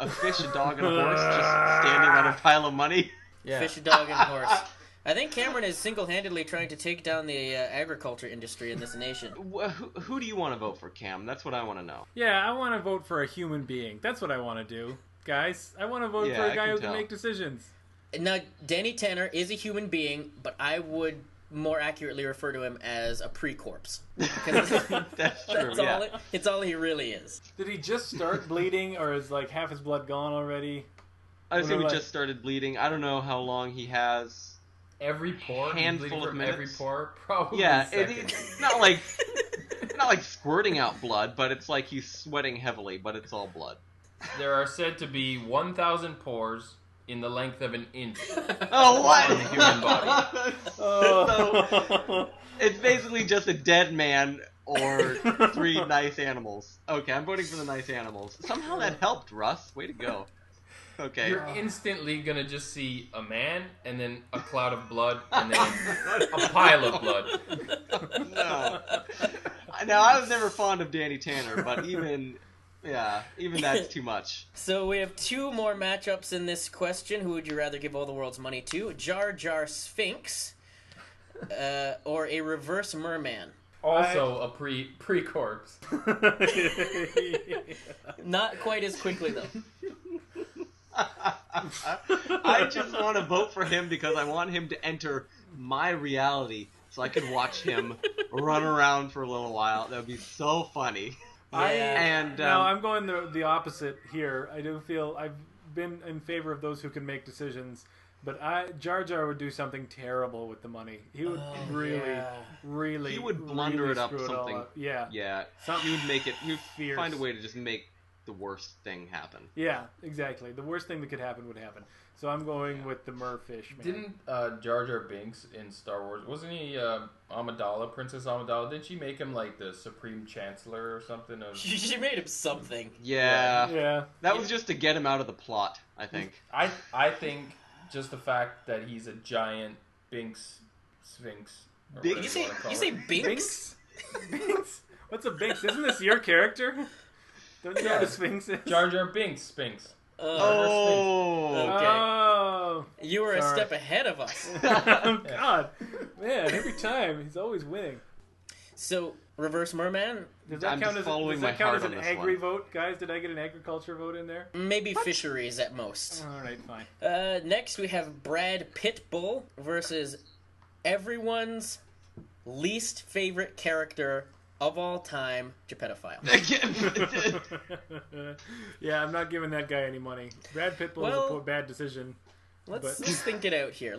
a fish, a dog, and a horse just standing on a pile of money. Yeah. Fish, a dog, and a horse. I think Cameron is single-handedly trying to take down the agriculture industry in this nation. Who do you want to vote for, Cam? That's what I want to know. Yeah, I want to vote for a human being. That's what I want to do, guys. I want to vote Yeah, for a I guy can who tell. can make decisions. Now, Danny Tanner is a human being, but I would more accurately refer to him as a pre-corpse. Because That's true. that's Yeah. all it's all he really is. Did he just start bleeding, or is like half his blood gone already? I assume he Like- just started bleeding. I don't know how long he has. Every pore? Handful Bleeding of from minutes. every pore? Probably Yeah, seconds. it's not like squirting out blood, but it's like he's sweating heavily, but it's all blood. There are said to be 1,000 pores in the length of an inch. Oh, what? On the human body. So, it's basically just a dead man or 3 nice animals. Okay, I'm voting for the nice animals. Somehow that helped, Russ. Way to go. Okay. You're instantly gonna just see a man, and then a cloud of blood, and then a pile of blood. No. Now, I was never fond of Danny Tanner, but even that's too much. So we have 2 more matchups in this question. Who would you rather give all the world's money to? Jar Jar Sphinx or a reverse merman? Also a pre-corpse. Not quite as quickly, though. I just want to vote for him because I want him to enter my reality so I could watch him run around for a little while. That would be so funny. Yeah. And No, I'm going the opposite here. I do feel been in favor of those who can make decisions. But Jar Jar would do something terrible with the money. He would really. He would blunder really it up screw something. all up. Yeah. Yeah. Something He'd make it. He'd fierce. find a way to just make the worst thing happen. Yeah, exactly. The worst thing that could happen would happen. So I'm going with the merfish. Man. Didn't Jar Jar Binks in Star Wars, wasn't he Amidala, Princess Amidala? Didn't she make him like the Supreme Chancellor or something? She made him something. Yeah. Yeah. That was just to get him out of the plot, I think. I think just the fact that he's a giant Binks Sphinx. or Big- whatever wanna call You it. say Binks? Binks? What's a Binks? Isn't this your character? Don't you know what a Sphinx is? Jar Jar Binks Sphinx. Oh. Okay. Oh. You were a Sorry. step ahead of us. Oh, God. Man, every time. He's always winning. So, Reverse Merman, Does that I'm count just as, following does my that count heart as on an this agri one. vote? Guys, did I get an agriculture vote in there? maybe fisheries at most. All right, fine. Next, we have Brad Pitbull versus everyone's least favorite character of all time, Geppedophile. Yeah, I'm not giving that guy any money. Brad Pitbull is Well- a bad decision. Let's But- think it out here.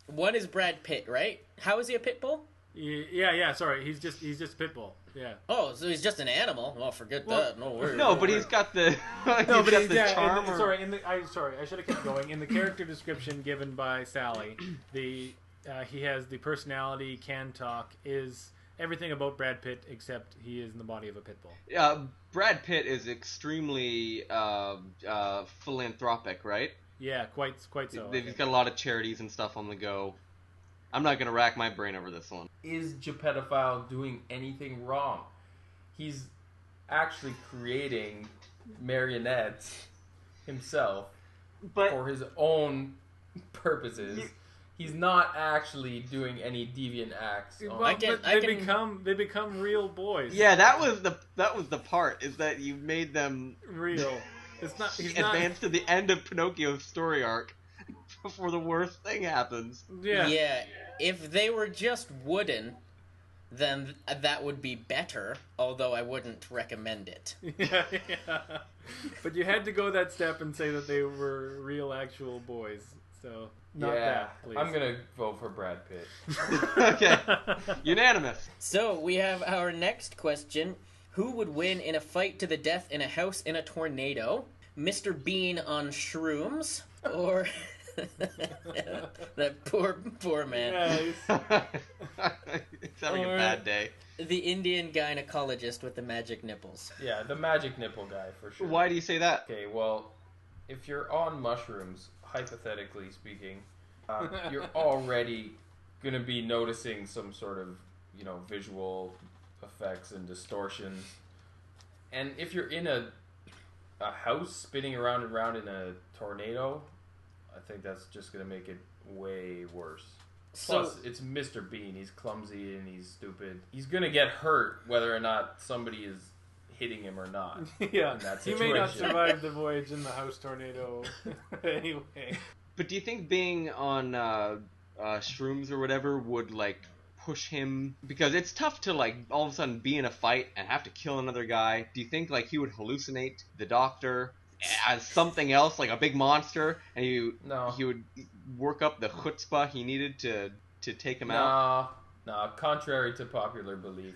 One is Brad Pitt, right? How is he a pit bull? Yeah. Sorry, he's just Pitbull. Yeah. Oh, so he's just an animal. Well, forget that. No worries. No, but he's got the No, but he's got the yeah, charm. and- sorry, I should have kept going. In the character description given by Sally, he has the personality, can talk, is everything about Brad Pitt except he is in the body of a pit bull. Brad Pitt is extremely philanthropic, right? Yeah, quite so. I He's think. got a lot of charities and stuff on the go. I'm not gonna rack my brain over this one. Is Geppedophile doing anything wrong? He's actually creating marionettes himself But for his own purposes. He's not actually doing any deviant acts. Well, I can- but they become real boys. yeah, that was the part, is that you made them Real. It's not. He's not. advance to the end of Pinocchio's story arc before the worst thing happens. Yeah. If they were just wooden, then that would be better, although I wouldn't recommend it. Yeah. But you had to go that step and say that they were real, actual boys. So not that, please. I'm gonna vote for Brad Pitt. Okay, unanimous. So, we have our next question. Who would win in a fight to the death in a house in a tornado? Mr. Bean on shrooms? Or... that poor man. Yeah, He's having Or- a bad day. The Indian gynecologist with the magic nipples. Yeah, the magic nipple guy for sure. Why do you say that? Okay, well, if you're on mushrooms, hypothetically speaking, you're already gonna be noticing some sort of, visual effects and distortions. And if you're in a house spinning around and around in a tornado, I think that's just gonna make it way worse. Plus, So, it's Mr. Bean. He's clumsy and he's stupid. He's gonna get hurt whether or not somebody is hitting him or not. yeah. in that He may not situation. survive the voyage in the house tornado. Anyway. But do you think being on shrooms or whatever would push him, because it's tough to all of a sudden be in a fight and have to kill another guy? Do you think he would hallucinate the doctor as something else, like a big monster, and he would work up the chutzpah he needed to take him out? No. Contrary to popular belief,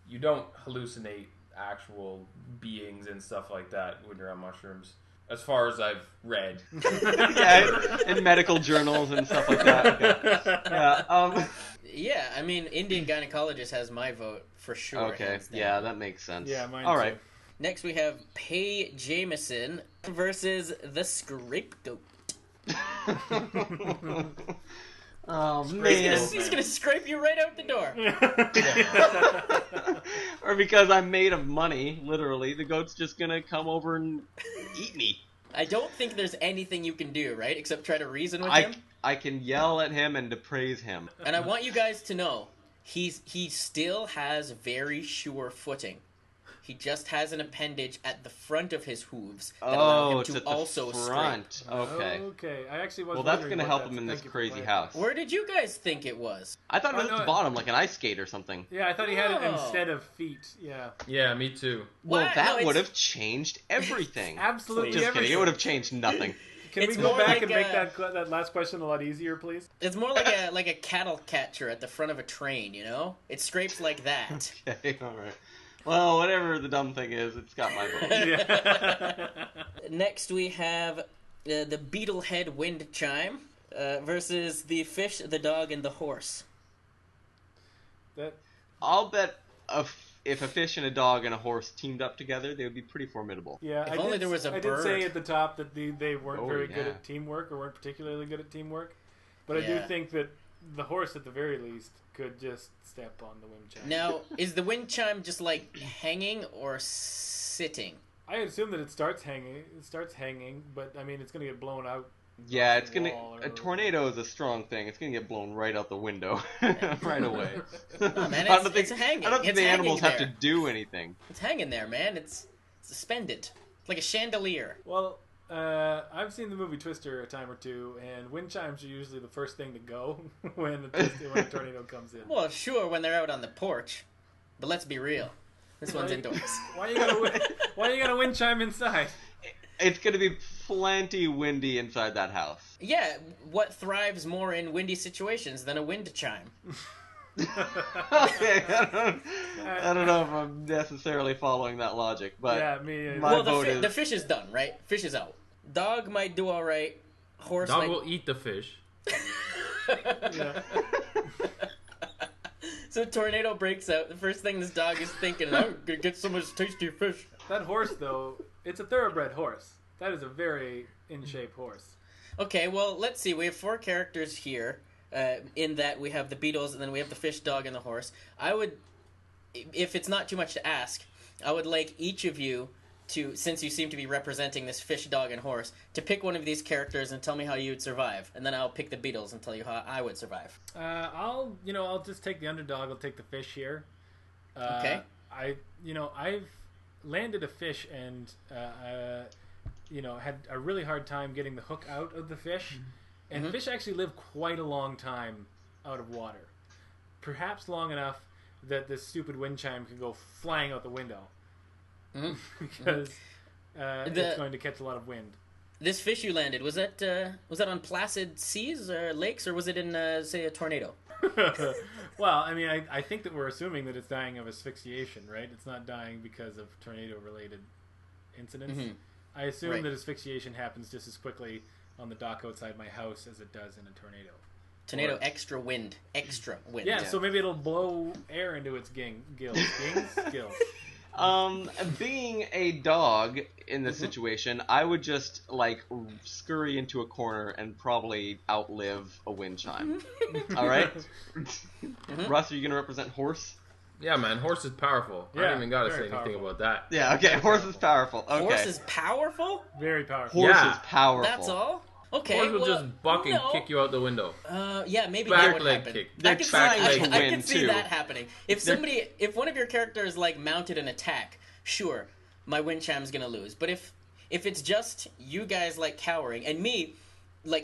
you don't hallucinate actual beings and stuff like that when you're on mushrooms. As far as I've read. Yeah, in medical journals and stuff like that. Okay. Yeah. yeah, I mean, Indian gynecologist has my vote for sure. Okay. hands down. Yeah, that makes sense. Yeah, mine All too. right. Next, we have Pay Jameson versus the Scrapegoat. Oh He's man. gonna scrape you right out the door. Or because I'm made of money, literally, the goat's just gonna come over and eat me. I don't think there's anything you can do, right? Except try to reason with him. I can yell at him and praise him. And I want you guys to know, he still has very sure footing. He just has an appendage at the front of his hooves that allow him it's to at the also front. scrape. Okay. Okay. I actually was. Well, that's going to help him in this crazy house. Where did you guys think it was? I thought it was at the bottom, like an ice skate or something. Yeah, I thought he had it instead of feet. Yeah. Yeah, me too. Well, What? that No, would have changed everything. Absolutely Just everything. kidding. It would have changed nothing. Can It's we go more back like and make a- that last question a lot easier, please? It's more like a cattle catcher at the front of a train, you know? It scrapes like that. Okay, all right. Well, whatever the dumb thing is, it's got my vote. Yeah. Next we have the beetle head wind chime versus the fish, the dog, and the horse. That. I'll bet if a fish and a dog and a horse teamed up together, they would be pretty formidable. Yeah, If only there was a I did bird. say at the top that they weren't Oh, very good yeah. at teamwork or weren't particularly good at teamwork, but I do Yeah. think that the horse, at the very least, could just step on the wind chime. Now, is the wind chime just like hanging or sitting? I assume that it starts hanging, but I mean, it's going to get blown out. Yeah, it's gonna. Wall or- A tornado is a strong thing. It's gonna get blown right out the window, right away. Oh, man, I don't think, it's hanging. I don't think It's the hanging animals have to there. do anything. It's hanging there, man. It's suspended. Like a chandelier. Well, I've seen the movie Twister a time or two, and wind chimes are usually the first thing to go when a tornado comes in. Well, sure, when they're out on the porch. But let's be real. This one's indoors. Why you got a wind chime inside? It's gonna be plenty windy inside that house. Yeah, what thrives more in windy situations than a wind chime? Okay, I don't know if I'm necessarily following that logic, but Yeah, me. My Well, vote is- the fish is done, right? Fish is out. Dog might do all right. Horse Dog might... will eat the fish. Yeah. So tornado breaks out. The first thing this dog is thinking, I'm gonna get so much tasty fish. That horse, though, it's a thoroughbred horse. That is a very in-shape horse. Okay, well, let's see. We have 4 characters here. In that we have the Beatles, and then we have the fish, dog, and the horse. I would, if it's not too much to ask, I would like each of you to, since you seem to be representing this fish, dog, and horse, to pick one of these characters and tell me how you would survive. And then I'll pick the Beatles and tell you how I would survive. I'll just take the underdog. I'll take the fish here. Okay. I've landed a fish and had a really hard time getting the hook out of the fish. And fish actually live quite a long time out of water. Perhaps long enough that this stupid wind chime could go flying out the window. Because it's going to catch a lot of wind. This fish you landed, was that on placid seas or lakes, or was it in, say, a tornado? Well, I mean, I think that we're assuming that it's dying of asphyxiation, right? It's not dying because of tornado-related incidents. I assume Right. that asphyxiation happens just as quickly on the dock outside my house as it does in a tornado. Tornado, Or- extra wind. Yeah, so maybe it'll blow air into its gills. Gills. Being a dog in this situation, I would just scurry into a corner and probably outlive a wind chime. All right, Russ, are you gonna represent horse? Yeah, man, horse is powerful. I Yeah, don't even gotta say very anything powerful. about that. Yeah, okay. Horse is powerful. Okay, Horse is powerful? Very powerful. Horse Yeah. is powerful. That's all? Okay, Horse will well, just buck and no. kick you out the window. Yeah, maybe Back that would leg happen. kick. I They're can see, trying I, to I win, can see too. that happening. If one of your characters mounted an attack, sure, my wind chime's gonna lose. But if it's just you guys cowering and me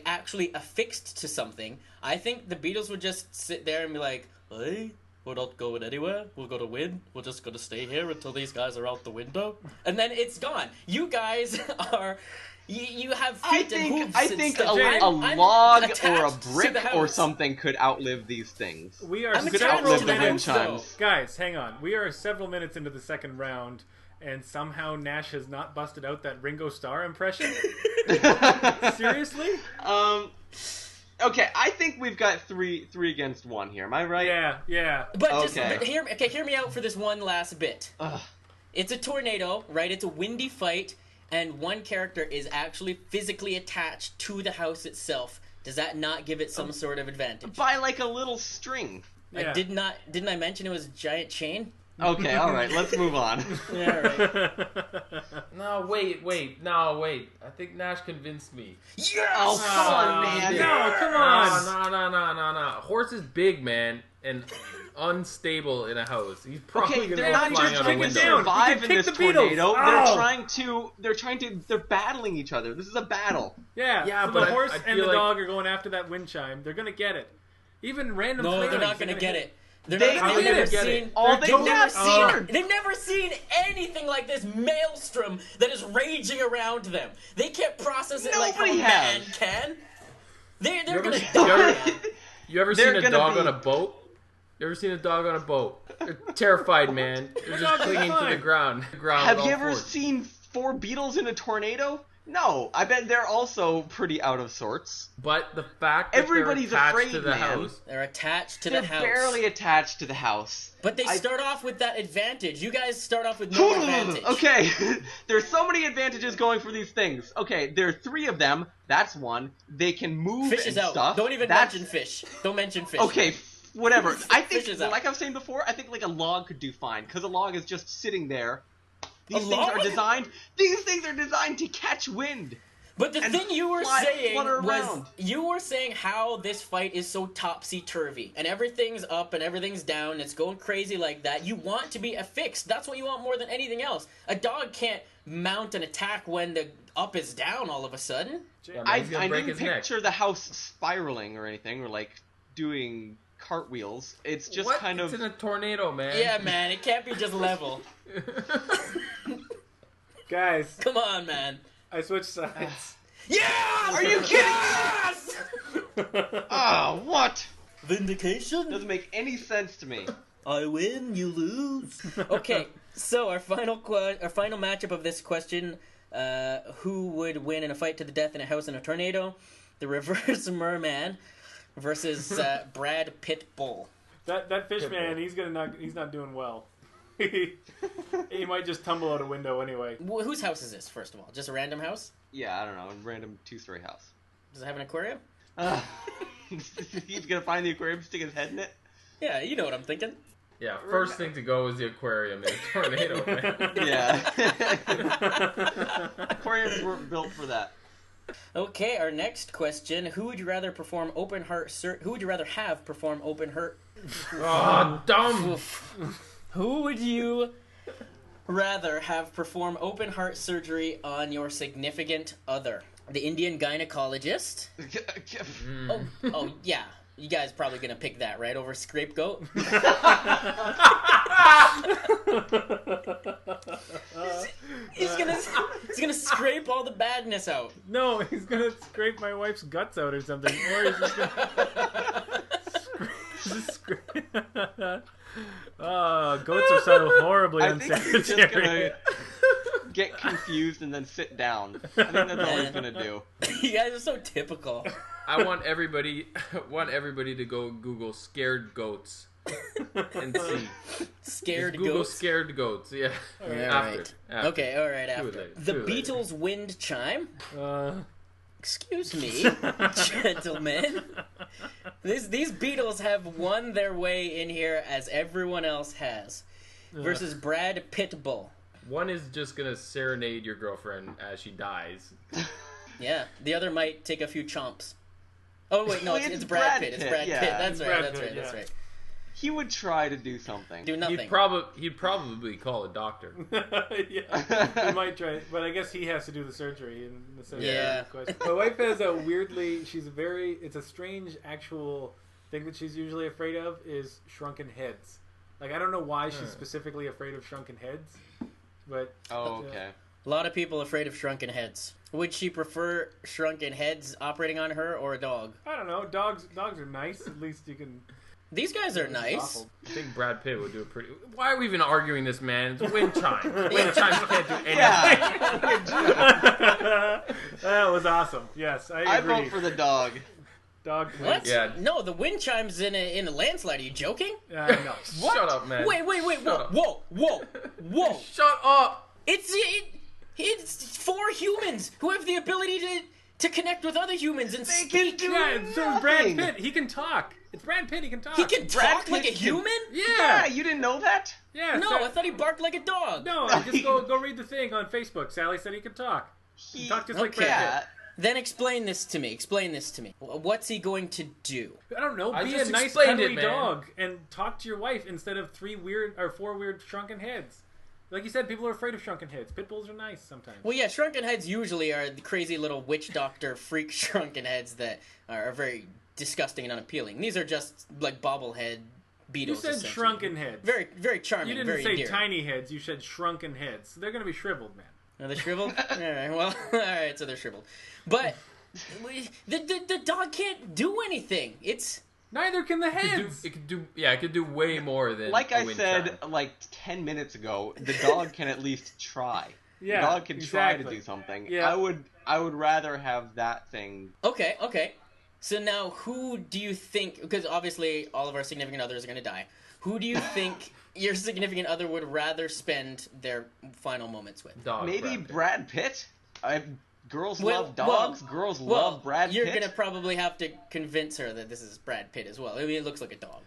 actually affixed to something, I think the Beatles would just sit there and be like, "Hey, we're not going anywhere. We're gonna win. We're just gonna stay here until these guys are out the window, and then it's gone. You guys are." You have feet and hooves. I and think stuff. a I'm log or a attached to brick the or house. something could outlive these things. We are I'm Could attached outlive to the the wind house, though. chimes. Guys, hang on. We are several minutes into the second round, and somehow Nash has not busted out that Ringo Starr impression. Seriously? Okay, I think we've got three against one here. Am I right? Yeah. But Okay. hear me out for this one last bit. Ugh. It's a tornado, right? It's a windy fight, and one character is actually physically attached to the house itself. Does that not give it some sort of advantage? By a little string. Yeah. Didn't I mention it was a giant chain? Okay, all right, let's move on. Yeah, right. No, wait. I think Nash convinced me. Yes! Oh, come on, man. No, come on. No. Horse is big, man, and unstable in a house. He's probably Okay, gonna they're go not flying just out a trying to window. down. survive You in can this kick the Beatles. tornado. Oh. They're battling each other. This is a battle. Yeah, so but the horse I and feel the like- dog are going after that wind chime. They're gonna get it. Even random. No, they're failings, not going to get hit it. They're They- not how gonna they never gonna get seen. it? All they've never seen. They've never seen anything like this maelstrom that is raging around them. They can't process it like how a Nobody man has. can. They're You gonna ever- die. You ever They're seen a gonna dog be- on a boat? You ever seen a dog on a boat? They're terrified, man. They're just clinging to the ground. Have with you all ever fours. seen 4 Beatles in a tornado? No, I bet they're also pretty out of sorts. But the fact that Everybody's they're attached afraid, to the man. house. They're attached to They're the house. barely attached to the house. But they start off with that advantage. You guys start off with no advantage. Okay, there's so many advantages going for these things. Okay, there are 3 of them. That's one. They can move Fish and is out. stuff. Don't even That's... mention fish. Don't mention fish. Okay, whatever. I Fish think, is out. like I was saying before, I think like a log could do fine because a log is just sitting there. These things log? are designed. These things are designed to catch wind. But the and thing you were flutter saying was around. you were saying how this fight is so topsy-turvy and everything's up and everything's down and it's going crazy like that. You want to be affixed. That's what you want more than anything else. A dog can't mount an attack when the up is down all of a sudden. Yeah, man, I he's gonna break didn't his neck. picture the house spiraling or anything, or like doing cartwheels. It's just What? kind It's of. in a tornado, man. Yeah, man, it can't be just level. Guys, Come on, man. I switched sides. Yes! Are you kidding? Yes! Oh, what? Vindication? Doesn't make any sense to me. I win, you lose. Okay, so our final matchup of this question: who would win in a fight to the death in a house in a tornado? The reverse Merman versus Brad Pitbull. That fish man, he's not doing well. He might just tumble out a window anyway. Whose house is this? First of all, just a random house? Yeah, I don't know. A random 2-story house. Does it have an aquarium? He's gonna find the aquarium, stick his head in it. Yeah, you know what I'm thinking. Yeah, first thing to go is the aquarium in a tornado, man. Yeah. Aquariums weren't built for that. Okay, our next question: who would you rather perform open heart? Who would you rather have perform open heart? Oh, dumb. Who would you rather have perform open heart surgery on your significant other? The Indian gynecologist? Oh, yeah. You guys probably gonna pick that, right? Over Scrapegoat? He's gonna scrape all the badness out. No, he's gonna scrape my wife's guts out or something. Or he's just gonna goats are so horribly I think he's just unsanitary. gonna get confused and then sit down. I think that's all he's gonna do. You guys are so typical. I want everybody to go Google scared goats and see. Scared Just Google goats. scared goats. Yeah. Alright. After. Okay, alright, Too after. late, The too late. Beatles wind chime. Excuse me, gentlemen. These Beatles have won their way in here as everyone else has. Versus Brad Pitbull. One is just gonna serenade your girlfriend as she dies. Yeah, the other might take a few chomps. Oh wait, no, Well, it's it's Brad Brad Pitt. It's Pitt, Brad yeah. Pitt. That's It's right. Brad That's Pitt, right. That's yeah. right. He would try to do something. Do nothing. He'd probably call a doctor. Yeah, he might try, but I guess he has to do the surgery. In the sense Yeah. of the question. My wife has a it's a strange actual thing that she's usually afraid of is shrunken heads. Like, I don't know why she's specifically afraid of shrunken heads, but Oh, okay. A lot of people afraid of shrunken heads. Would she prefer shrunken heads operating on her or a dog? I don't know. Dogs are nice. At least you can. These guys are It's nice. awful. I think Brad Pitt would do a pretty. Why are we even arguing this, man? It's wind chime. Wind chimes can't do anything. Yeah. That was awesome. Yes, I I agree. vote for the dog. Dog. What? Yeah. No, the wind chime's in a landslide. Are you joking? No. Shut up, man. Wait, Shut whoa. Shut up. It's 4 humans who have the ability To connect with other humans and They speak. can do Yeah, so Brad nothing. Pitt, he can talk. It's Brad Pitt, he can talk. He can Brad talk like a Pitt can- human? Yeah, you didn't know that? Yeah, No, I thought he barked like a dog. No, just go read the thing on Facebook. Sally said he could talk. He talked just like Okay. Brad Pitt. Then explain this to me. What's he going to do? I don't know. I Be a just nice, explained cuddly it, man. dog and talk to your wife instead of 4 weird shrunken heads. Like you said, people are afraid of shrunken heads. Pit bulls are nice sometimes. Well, yeah, shrunken heads usually are the crazy little witch doctor freak shrunken heads that are very disgusting and unappealing. These are just like bobblehead Beatles. You said essentially. shrunken heads. Very, very charming. You didn't very say endearing. tiny heads. You said shrunken heads. So they're going to be shriveled, man. Are they shriveled? All right, well, all right, so they're shriveled. But the dog can't do anything. It's... Neither can the heads. It could do way more than. Like a I wind said chime. like 10 minutes ago, the dog can at least try. Yeah, the dog can try to exactly. do something. Yeah. I would rather have that thing. Okay. So now, who do you think... Because obviously, all of our significant others are going to die. Who do you think your significant other would rather spend their final moments with? Dog, Maybe Brad Pitt. Brad Pitt? Girls Well- love dogs. Girls love Brad You're Pitt. going to probably have to convince her that this is Brad Pitt as well. I mean, it looks like a dog.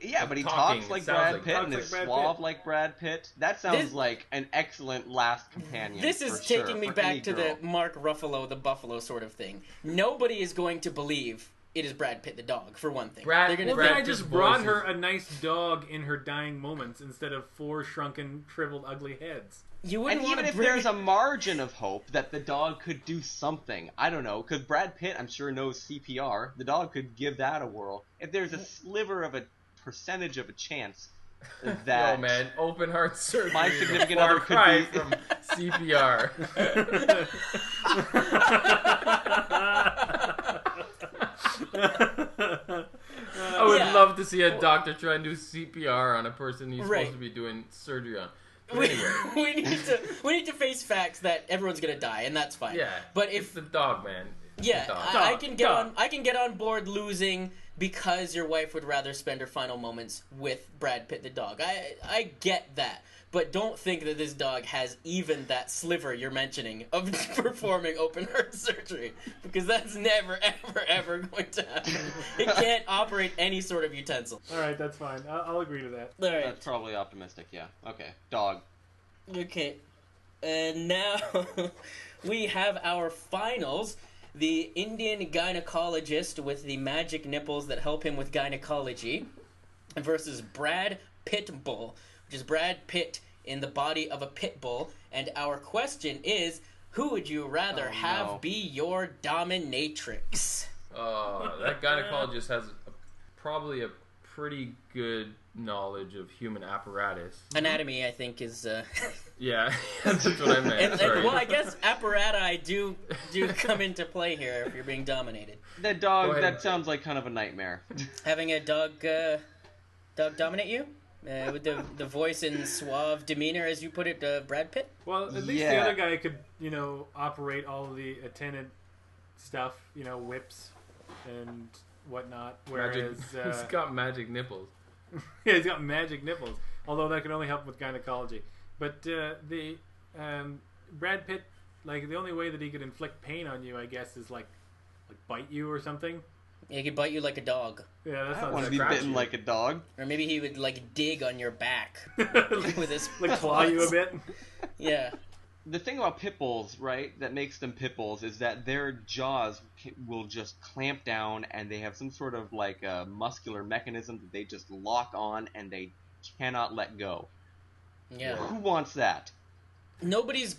Yeah, but he Talking, talks like it sounds Brad like- Pitt talks and like is Brad suave Pitt. like Brad Pitt. That sounds This- like an excellent last companion. This is for sure, taking me for back any to girl. the Mark Ruffalo, the Buffalo sort of thing. Nobody is going to believe it is Brad Pitt the dog, for one thing. Brad- They're gonna Well, Brad then I Pitt's just brought voice her is- a nice dog in her dying moments instead of 4 shrunken, shriveled, ugly heads. You wouldn't And want even to if bring... there's a margin of hope that the dog could do something, I don't know, because Brad Pitt, I'm sure, knows CPR. The dog could give that a whirl. If there's a sliver of a percentage of a chance that... Oh man, open heart surgery. My is a significant far other could cry be- from CPR. I would Yeah. love to see a doctor try and do CPR on a person he's Right. supposed to be doing surgery on. But We, anyway, we need to face facts that everyone's gonna die, and that's fine. yeah. But it's if the dog, man. It's yeah, the dog. I Dog, can get dog. on. I can get on board losing because your wife would rather spend her final moments with Brad Pitt the dog. I get that, but don't think that this dog has even that sliver you're mentioning of performing open heart surgery, because that's never ever going to happen. It can't operate any sort of utensil. All right, that's fine. I'll agree to that. All right. That's probably optimistic, yeah. Okay, dog. Okay, and now we have our finals. The Indian gynecologist with the magic nipples that help him with gynecology versus Brad Pitbull, which is Brad Pitt in the body of a pit bull. And our question is, who would you rather Oh, have no. be your dominatrix? That gynecologist has probably a pretty good knowledge of human apparatus. Anatomy, I think, is... Yeah, that's what I meant. and, Sorry. well, I guess apparati do come into play here if you're being dominated. That Go dog, ahead. that sounds like kind of a nightmare. Having a dog dominate you? With the voice and suave demeanor, as you put it, Brad Pitt? Well, at least the Yeah. other guy could, operate all of the attendant stuff, whips and whatnot. Magic, Whereas, he's got magic nipples. yeah, he's got magic nipples. Although that can only help with gynecology. But the Brad Pitt, like the only way that he could inflict pain on you, I guess, is like bite you or something. He could bite you like a dog. Yeah, that I sounds want to like be scratch bitten you. like a dog. Or maybe he would, like, dig on your back like, with his claw you a claws. bit. Yeah. The thing about pit bulls, right, that makes them pit bulls is that their jaws will just clamp down, and they have some sort of like a muscular mechanism that they just lock on and they cannot let go. Yeah. Who wants that? Nobody's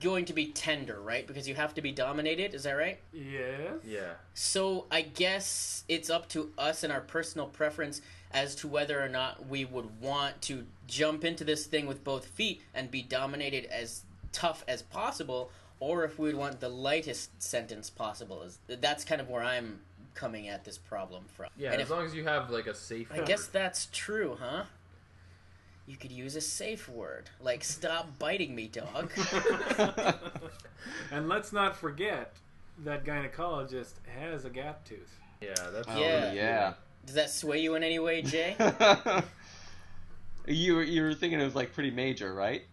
going to be tender, right? Because you have to be dominated, is that right? Yes. Yeah. So I guess it's up to us and our personal preference as to whether or not we would want to jump into this thing with both feet and be dominated as tough as possible, or if we would want the lightest sentence possible. That's kind of where I'm coming at this problem from. Yeah, And as long as you have like a safe I guess that's true, huh? You could use a safe word, like "stop biting me, dog." And let's not forget that gynecologist has a gap tooth. Yeah, that's Oh, Yeah. yeah. Does that sway you in any way, Jay? You were thinking it was like pretty major, right?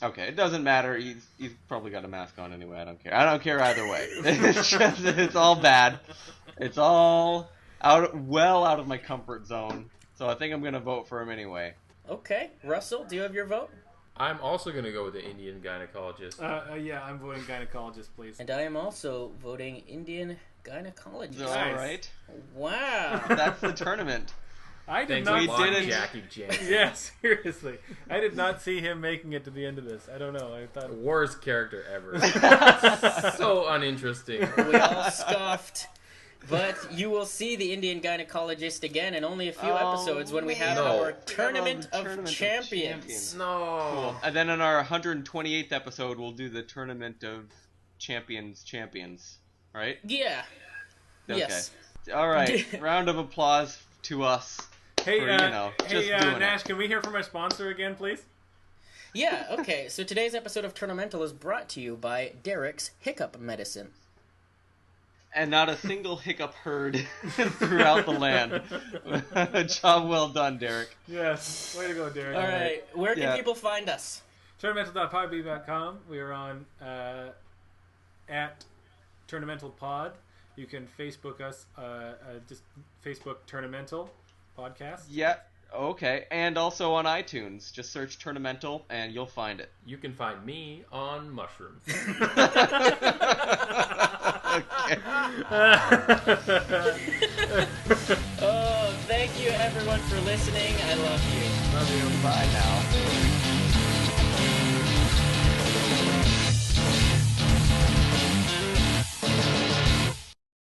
Okay, it doesn't matter. He's probably got a mask on anyway. I don't care. I don't care either way. It's all bad. It's all out of my comfort zone. So I think I'm gonna vote for him anyway. Okay, Russell, do you have your vote? I'm also going to go with the Indian gynecologist. Yeah, I'm voting gynecologist, please. And I am also voting Indian gynecologist. All right. Wow. That's the tournament. I did Thanks not. a lot, didn't- Jackie Jameson. Yeah, seriously. I did not see him making it to the end of this. I don't know. I thought. Worst character ever. So uninteresting. We all scoffed. But you will see the Indian gynecologist again in only a few episodes when we have no. our Tournament of Champions. Champions. No. Cool. And then in our 128th episode, we'll do the Tournament of Champions, right? Yeah. Okay. Yes. All right. Round of applause to us. Hey, for, just doing Nash, can we hear from our sponsor again, please? Yeah, okay. So today's episode of Tournamental is brought to you by Derek's Hiccup Medicine. And not a single hiccup heard throughout the land. Job well done, Derek. Yes. Way to go, Derek. All right. Where can Yeah. people find us? Tournamental.podbean.com. We are on at Tournamental Pod. You can Facebook us, just Facebook Tournamental Podcast. Yeah, okay. And also on iTunes. Just search Tournamental and you'll find it. You can find me on mushrooms. Okay. Oh, thank you everyone for listening. I love you. Love you. Bye now.